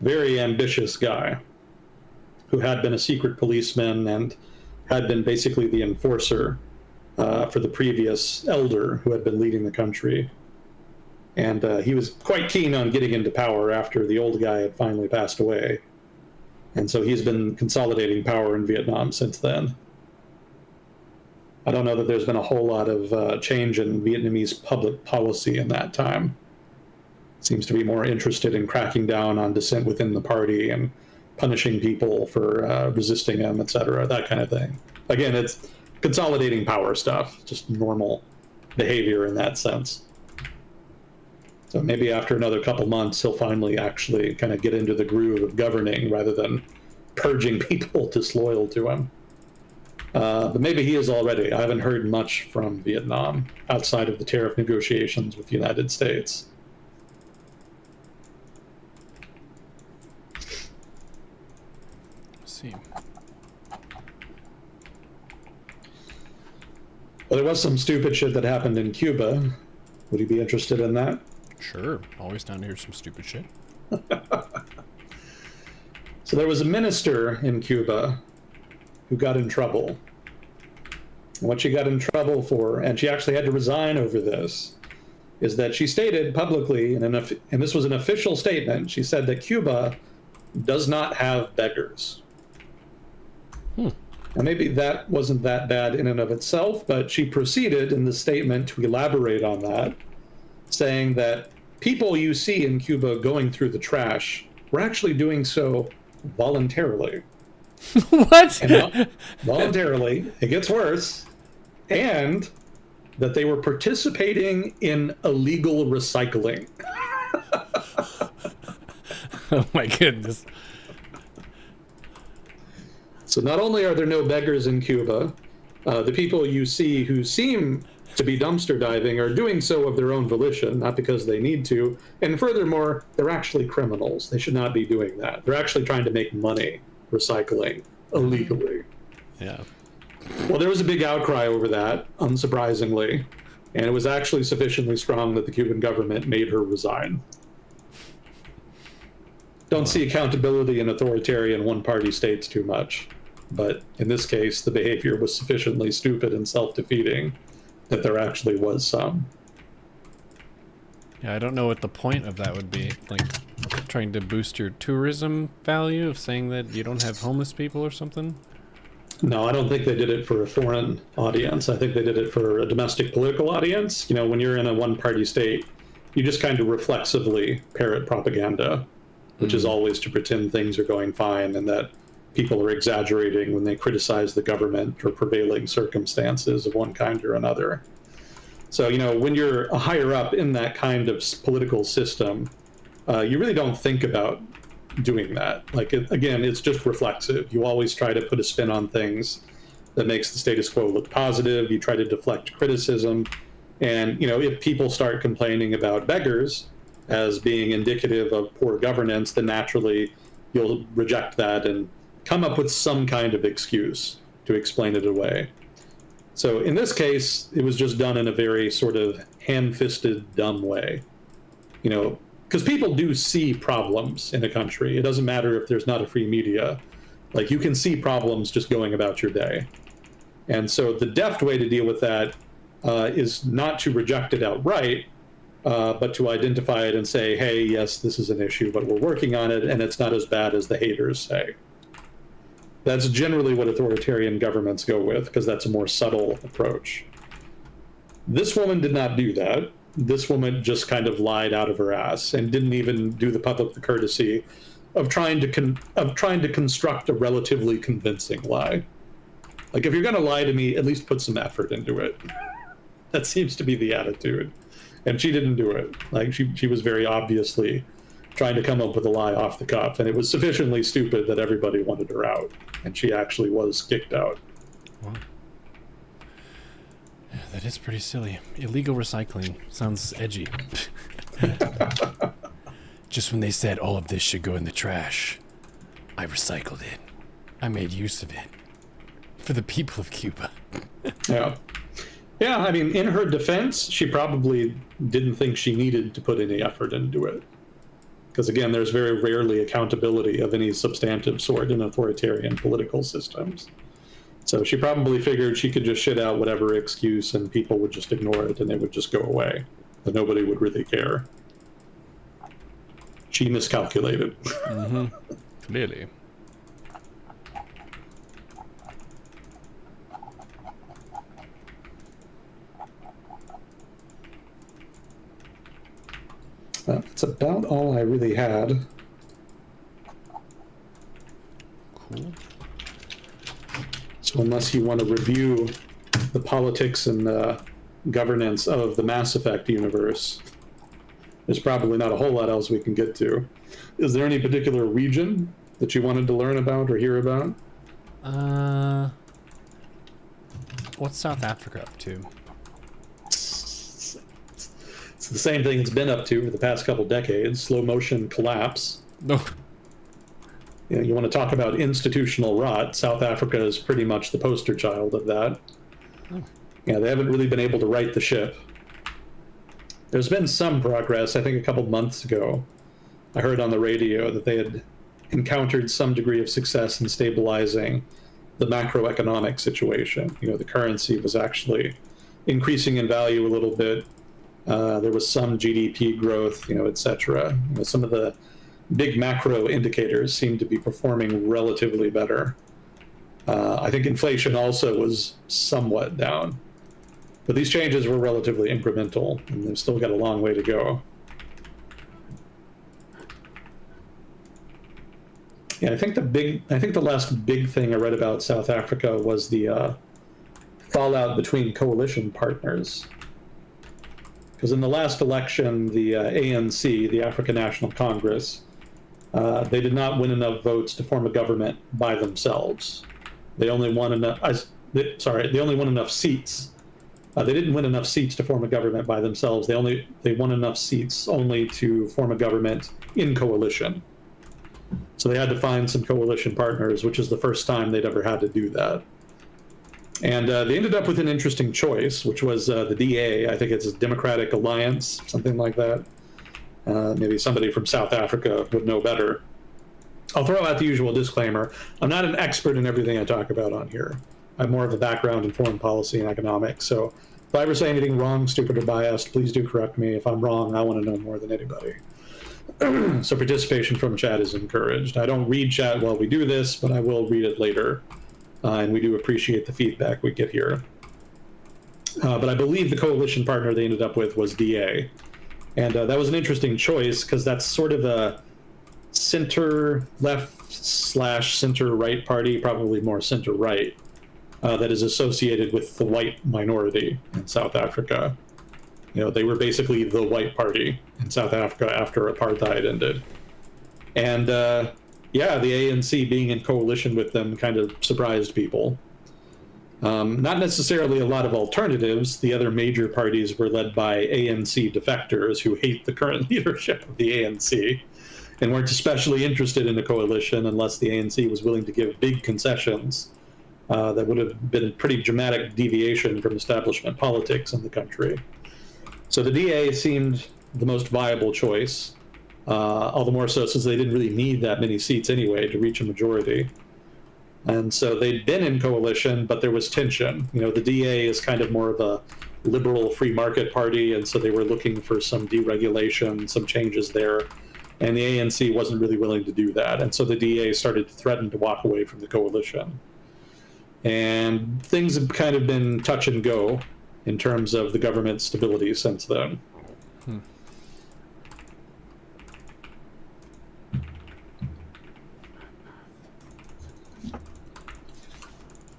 very ambitious guy who had been a secret policeman and had been basically the enforcer for the previous elder who had been leading the country. And he was quite keen on getting into power after the old guy had finally passed away. And so he's been consolidating power in Vietnam since then. I don't know that there's been a whole lot of change in Vietnamese public policy in that time. Seems to be more interested in cracking down on dissent within the party and punishing people for resisting him, etc., that kind of thing. Again, it's consolidating power stuff, just normal behavior in that sense. So maybe after another couple months, he'll finally actually kind of get into the groove of governing rather than purging people disloyal to him. But maybe he is already. I haven't heard much from Vietnam outside of the tariff negotiations with the United States. Let's see. Well, there was some stupid shit that happened in Cuba. Would you be interested in that? Sure. Always down to hear some stupid shit. So there was a minister in Cuba who got in trouble. And what she got in trouble for, and she actually had to resign over this, is that she stated publicly, and this was an official statement, she said that Cuba does not have beggars. Now maybe that wasn't that bad in and of itself, but she proceeded in the statement to elaborate on that, saying that people you see in Cuba going through the trash were actually doing so voluntarily. What? And voluntarily, it gets worse, and that they were participating in illegal recycling. Oh my goodness. So not only are there no beggars in Cuba, the people you see who seem to be dumpster diving are doing so of their own volition, not because they need to. And furthermore, they're actually criminals. They should not be doing that. They're actually trying to make money recycling illegally. Yeah. Well, there was a big outcry over that, unsurprisingly, and it was actually sufficiently strong that the Cuban government made her resign. Don't see accountability in authoritarian one-party states too much, but in this case, the behavior was sufficiently stupid and self-defeating that there actually was some. Yeah, I don't know what the point of that would be. Like, trying to boost your tourism value of saying that you don't have homeless people or something? No, I don't think they did it for a foreign audience. I think they did it for a domestic political audience. You know, when you're in a one-party state, you just kind of reflexively parrot propaganda, which is always to pretend things are going fine and that people are exaggerating when they criticize the government or prevailing circumstances of one kind or another. So, you know, when you're a higher up in that kind of political system, you really don't think about doing that. Like, again, it's just reflexive. You always try to put a spin on things that makes the status quo look positive. You try to deflect criticism. And, you know, if people start complaining about beggars as being indicative of poor governance, then naturally you'll reject that and come up with some kind of excuse to explain it away. So in this case, it was just done in a very sort of ham-fisted, dumb way. You know, because people do see problems in a country. It doesn't matter if there's not a free media. Like, you can see problems just going about your day. And so the deft way to deal with that is not to reject it outright, but to identify it and say, hey, yes, this is an issue, but we're working on it, and it's not as bad as the haters say. That's generally what authoritarian governments go with, because that's a more subtle approach. This woman did not do that. This woman just kind of lied out of her ass and didn't even do the public the courtesy of trying to construct a relatively convincing lie. Like, if you're going to lie to me, at least put some effort into it. That seems to be the attitude. And she didn't do it. Like, she was very obviously trying to come up with a lie off the cuff, and it was sufficiently stupid that everybody wanted her out, and she actually was kicked out. Wow. Yeah, that is pretty silly. Illegal recycling sounds edgy. Just when they said all of this should go in the trash, I recycled it. I made use of it. For the people of Cuba. Yeah. Yeah, I mean, in her defense, she probably didn't think she needed to put any effort into it. Because again, there's very rarely accountability of any substantive sort in authoritarian political systems. So she probably figured she could just shit out whatever excuse and people would just ignore it and it would just go away. but nobody would really care. She miscalculated. Clearly. That's about all I really had. Cool. So unless you want to review the politics and governance of the Mass Effect universe, there's probably not a whole lot else we can get to. Is there any particular region that you wanted to learn about or hear about? What's South Africa up to? It's the same thing it's been up to for the past couple decades: slow motion collapse. No. You know, you want to talk about institutional rot. South Africa is pretty much the poster child of that. Yeah, they haven't really been able to right the ship. There's been some progress. I think a couple months ago, I heard on the radio that they had encountered some degree of success in stabilizing the macroeconomic situation. You know, the currency was actually increasing in value a little bit. There was some GDP growth, you know, etc. You know, some of the big macro indicators seem to be performing relatively better. I think inflation also was somewhat down. But these changes were relatively incremental, and they've still got a long way to go. Yeah, I think the last big thing I read about South Africa was the fallout between coalition partners. Because in the last election, the ANC, the African National Congress, they did not win enough votes to form a government by themselves. They only won enough. They only won enough seats. They didn't win enough seats to form a government by themselves. They won enough seats only to form a government in coalition. So they had to find some coalition partners, which is the first time they'd ever had to do that. And they ended up with an interesting choice, which was the DA. I think it's a Democratic Alliance, something like that. Maybe somebody from South Africa would know better. I'll throw out the usual disclaimer. I'm not an expert in everything I talk about on here. I have more of a background in foreign policy and economics. So if I ever say anything wrong, stupid, or biased, please do correct me. If I'm wrong, I want to know more than anybody. So participation from chat is encouraged. I don't read chat while we do this, but I will read it later. And we do appreciate the feedback we get here. But I believe the coalition partner they ended up with was DA. And that was an interesting choice because that's sort of a center-left/center-right party, probably more center-right, that is associated with the white minority in South Africa. You know, they were basically the white party in South Africa after apartheid ended. And yeah, the ANC being in coalition with them kind of surprised people. Not necessarily a lot of alternatives. The other major parties were led by ANC defectors who hate the current leadership of the ANC and weren't especially interested in a coalition unless the ANC was willing to give big concessions. That would have been a pretty dramatic deviation from establishment politics in the country. So the DA seemed the most viable choice, all the more so since they didn't really need that many seats anyway to reach a majority. And so they'd been in coalition, but there was tension. You know, the DA is kind of more of a liberal free market party, and so they were looking for some deregulation, some changes there. And the ANC wasn't really willing to do that. And so the DA started to threaten to walk away from the coalition. And things have kind of been touch and go in terms of the government stability since then.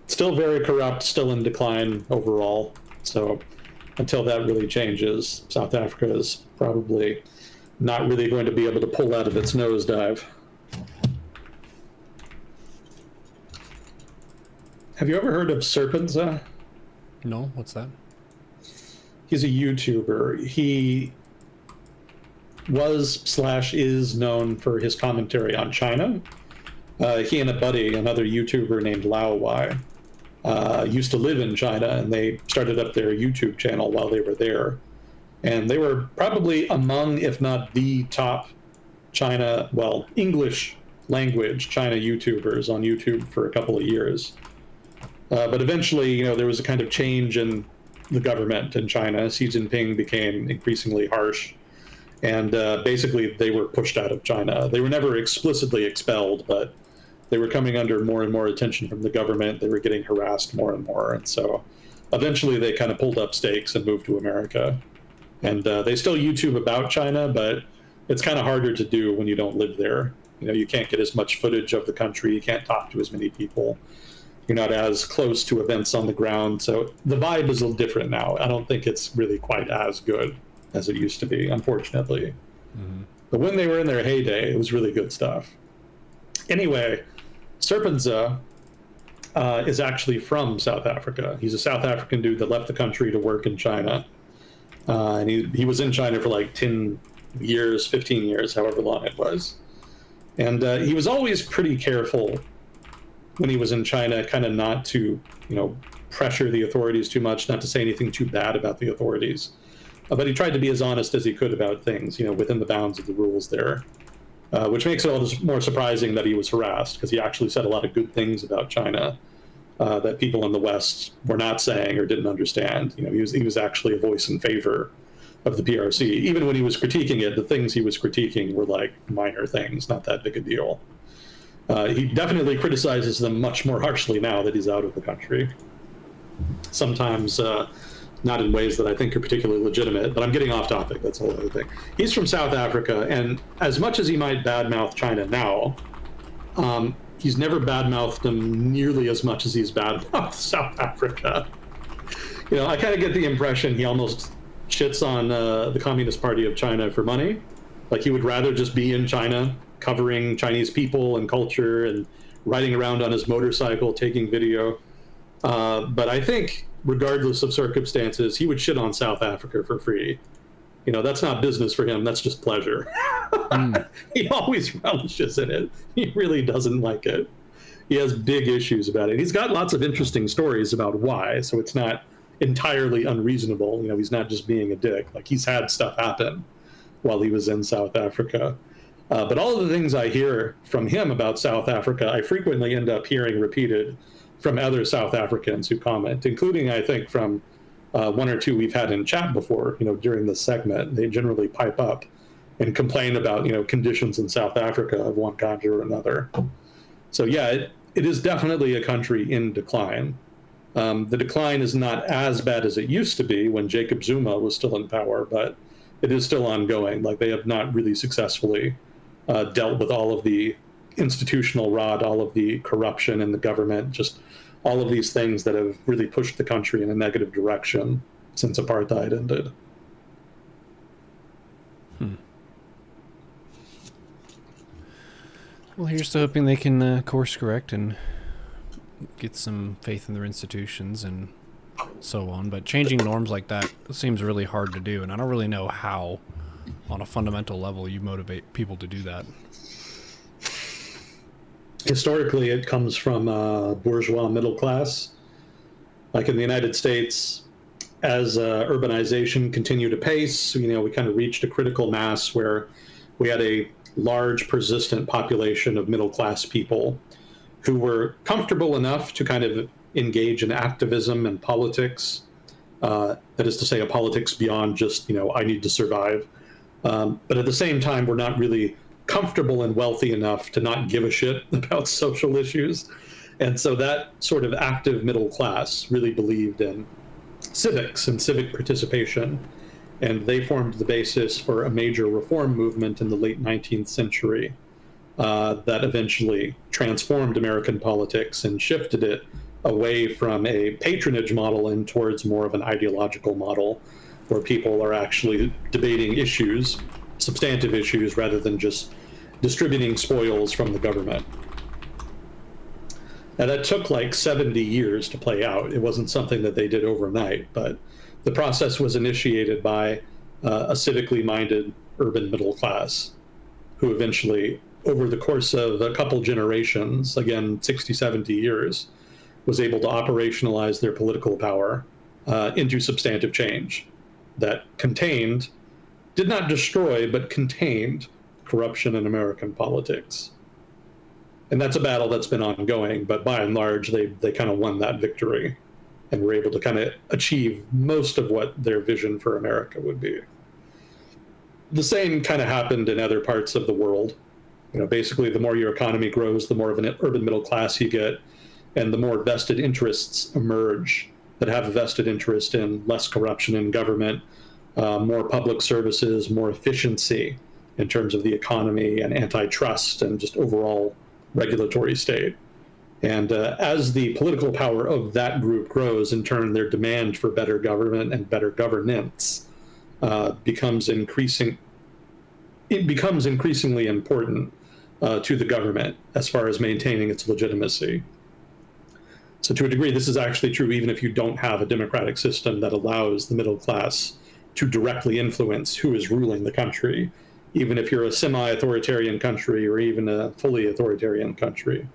Still very corrupt, still in decline overall. So until that really changes, South Africa is probably not really going to be able to pull out of its nosedive. Have you ever heard of Serpenza? No, what's that? He's a YouTuber. He was/is known for his commentary on China. He and a buddy, another YouTuber named Lao Wai, used to live in China, and they started up their YouTube channel while they were there. And they were probably among, if not the top China, well, English language China YouTubers on YouTube for a couple of years. But eventually, you know, there was a kind of change in the government in China. Xi Jinping became increasingly harsh, and basically they were pushed out of China. They were never explicitly expelled, but they were coming under more and more attention from the government. They were getting harassed more and more, and so eventually they kind of pulled up stakes and moved to America. And they still YouTube about China, but it's kind of harder to do when you don't live there. You know, you can't get as much footage of the country. You can't talk to as many people. You're not as close to events on the ground. So the vibe is a little different now. I don't think it's really quite as good as it used to be, unfortunately. Mm-hmm. But when they were in their heyday, it was really good stuff. Anyway, Serpenza is actually from South Africa. He's a South African dude that left the country to work in China. And he was in China for like 10 years, 15 years, however long it was. And he was always pretty careful when he was in China, kind of not to, pressure the authorities too much, not to say anything too bad about the authorities. But he tried to be as honest as he could about things, within the bounds of the rules there, which makes it all the more surprising that he was harassed, because he actually said a lot of good things about China that people in the West were not saying or didn't understand. He was actually a voice in favor of the PRC. Even when he was critiquing it, the things he was critiquing were like minor things, not that big a deal. He definitely criticizes them much more harshly now that he's out of the country. Sometimes not in ways that I think are particularly legitimate, but I'm getting off topic. That's a whole other thing. He's from South Africa, and as much as he might badmouth China now, he's never badmouthed them nearly as much as he's badmouthed South Africa. I kind of get the impression he almost shits on the Communist Party of China for money. Like, he would rather just be in China covering Chinese people and culture and riding around on his motorcycle taking video. But I think, regardless of circumstances, he would shit on South Africa for free. That's not business for him. That's just pleasure. He always relishes in it. He really doesn't like it. He has big issues about it. He's got lots of interesting stories about why, so it's not entirely unreasonable. He's not just being a dick. Like, he's had stuff happen while he was in South Africa. But all of the things I hear from him about South Africa, I frequently end up hearing repeated from other South Africans who comment, including, I think, from one or two we've had in chat before, during this segment. They generally pipe up and complain about, conditions in South Africa of one kind or another. So yeah, it is definitely a country in decline. The decline is not as bad as it used to be when Jacob Zuma was still in power, but it is still ongoing. Like, they have not really successfully dealt with all of the institutional rot, all of the corruption in the government, just all of these things that have really pushed the country in a negative direction since apartheid ended. Well, here's to hoping they can course correct and get some faith in their institutions and so on. But changing norms like that seems really hard to do, and I don't really know how, on a fundamental level, you motivate people to do that. Historically, it comes from bourgeois middle class. Like in the United States, as urbanization continued apace, we kind of reached a critical mass where we had a large, persistent population of middle class people who were comfortable enough to kind of engage in activism and politics. That is to say, a politics beyond just, I need to survive. But at the same time, we're not really comfortable and wealthy enough to not give a shit about social issues. And so that sort of active middle class really believed in civics and civic participation. And they formed the basis for a major reform movement in the late 19th century that eventually transformed American politics and shifted it away from a patronage model and towards more of an ideological model where people are actually debating issues, substantive issues, rather than just distributing spoils from the government. Now, that took like 70 years to play out. It wasn't something that they did overnight, but the process was initiated by a civically minded urban middle class who eventually, over the course of a couple generations, again, 60, 70 years, was able to operationalize their political power into substantive change that contained, did not destroy, but contained corruption in American politics. And that's a battle that's been ongoing, but by and large, they kind of won that victory. and were able to kind of achieve most of what their vision for America would be. The same kind of happened in other parts of the world. Basically, the more your economy grows, the more of an urban middle class you get, and the more vested interests emerge that have a vested interest in less corruption in government, more public services, more efficiency in terms of the economy and antitrust and just overall regulatory state. And as the political power of that group grows, in turn, their demand for better government and better governance becomes increasingly important to the government as far as maintaining its legitimacy. So to a degree, this is actually true even if you don't have a democratic system that allows the middle class to directly influence who is ruling the country, even if you're a semi-authoritarian country or even a fully authoritarian country.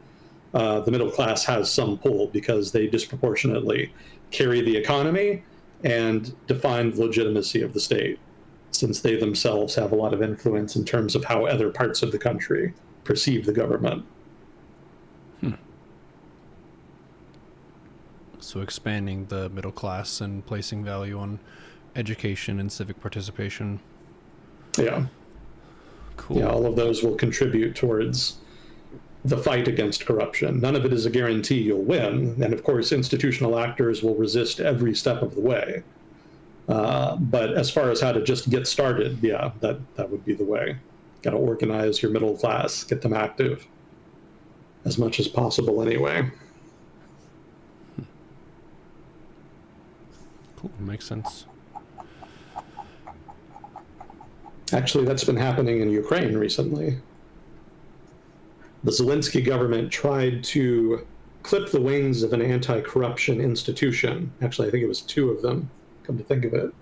The middle class has some pull because they disproportionately carry the economy and define the legitimacy of the state, since they themselves have a lot of influence in terms of how other parts of the country perceive the government. So expanding the middle class and placing value on education and civic participation. Yeah. Cool. Yeah, all of those will contribute towards the fight against corruption. None of it is a guarantee you'll win. And of course, institutional actors will resist every step of the way. But as far as how to just get started, yeah, that would be the way. Got to organize your middle class, get them active as much as possible anyway. Cool, makes sense. Actually, that's been happening in Ukraine recently. The Zelensky government tried to clip the wings of an anti-corruption institution. Actually, I think it was two of them, come to think of it.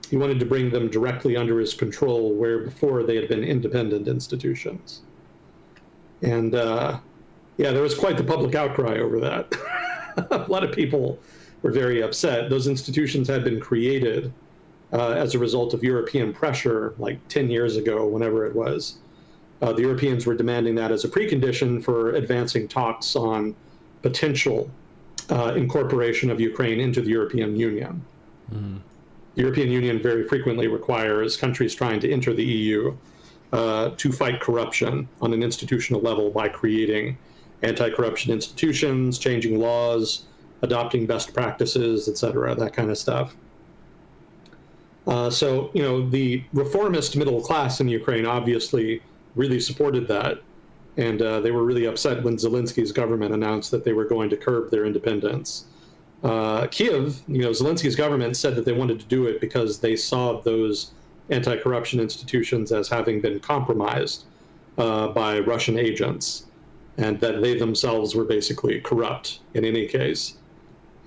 He wanted to bring them directly under his control, where before they had been independent institutions. And yeah, there was quite the public outcry over that. A lot of people were very upset. Those institutions had been created as a result of European pressure like 10 years ago, whenever it was. The Europeans were demanding that as a precondition for advancing talks on potential incorporation of Ukraine into the European Union. Mm. The European Union very frequently requires countries trying to enter the EU to fight corruption on an institutional level by creating anti-corruption institutions, changing laws, adopting best practices, etc., that kind of stuff. So, the reformist middle class in Ukraine obviously really supported that. And they were really upset when Zelensky's government announced that they were going to curb their independence. Kiev, Zelensky's government said that they wanted to do it because they saw those anti-corruption institutions as having been compromised by Russian agents, and that they themselves were basically corrupt in any case.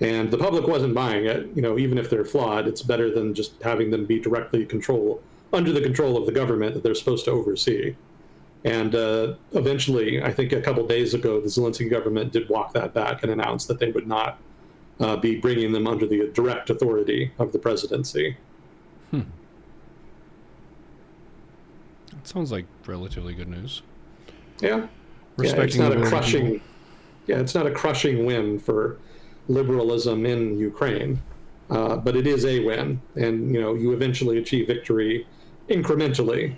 And the public wasn't buying it. Even if they're flawed, it's better than just having them be directly under the control of the government that they're supposed to oversee. And eventually, I think a couple days ago, the Zelensky government did walk that back and announced that they would not be bringing them under the direct authority of the presidency. That sounds like relatively good news. Yeah. It's not a crushing win for liberalism in Ukraine, but it is a win. And, you eventually achieve victory incrementally,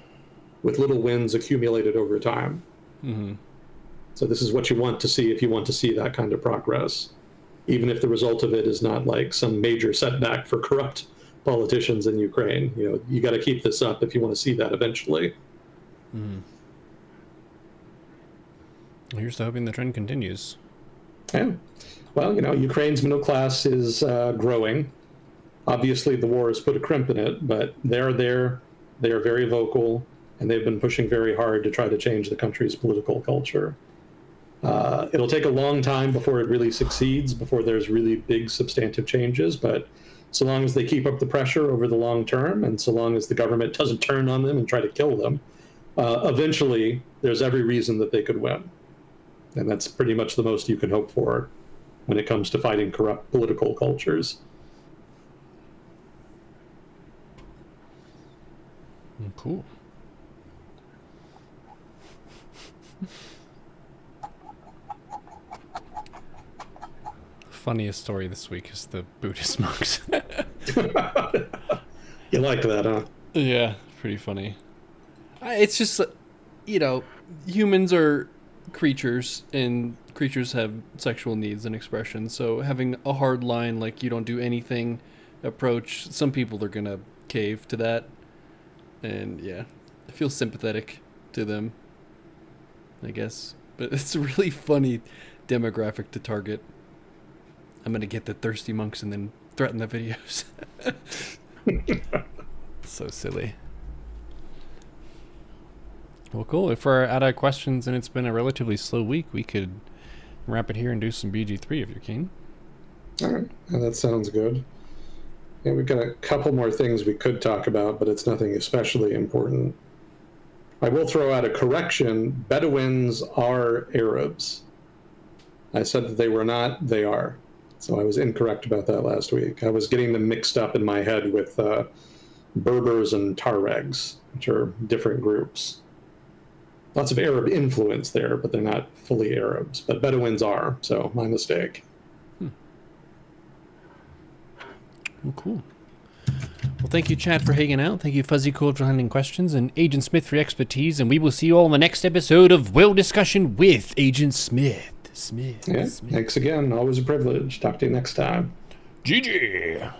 with little wins accumulated over time. Mm-hmm. So this is what you want to see if you want to see that kind of progress, even if the result of it is not like some major setback for corrupt politicians in Ukraine. You got to keep this up if you want to see that eventually. Mm. Here's to hoping the trend continues. Yeah. Well, Ukraine's middle class is growing. Obviously, the war has put a crimp in it, but they're there. They are very vocal. And they've been pushing very hard to try to change the country's political culture. It'll take a long time before it really succeeds, before there's really big substantive changes, but so long as they keep up the pressure over the long term, and so long as the government doesn't turn on them and try to kill them, eventually there's every reason that they could win. And that's pretty much the most you can hope for when it comes to fighting corrupt political cultures. Cool. funniest story this week is the Buddhist monks. You liked that, huh? Yeah, pretty funny. It's just, humans are creatures, and creatures have sexual needs and expressions. So having a hard line, like you don't do anything approach, some people are going to cave to that. And yeah, I feel sympathetic to them, I guess. But it's a really funny demographic to target. I'm going to get the thirsty monks and then threaten the videos. So silly. Well, cool. If we're out of questions and it's been a relatively slow week, we could wrap it here and do some BG3 if you're keen. All right. Yeah, that sounds good. Yeah, we've got a couple more things we could talk about, but it's nothing especially important. I will throw out a correction. Bedouins are Arabs. I said that they were not. They are. So I was incorrect about that last week. I was getting them mixed up in my head with Berbers and Tuaregs, which are different groups. Lots of Arab influence there, but they're not fully Arabs. But Bedouins are, so my mistake. Well, cool. Well, thank you, Chad, for hanging out. Thank you, Fuzzy Cool, for handling questions, and Agent Smith for your expertise. And we will see you all in the next episode of Will Discussion with Agent Smith. Smith. Thanks again. Always a privilege. Talk to you next time. GG.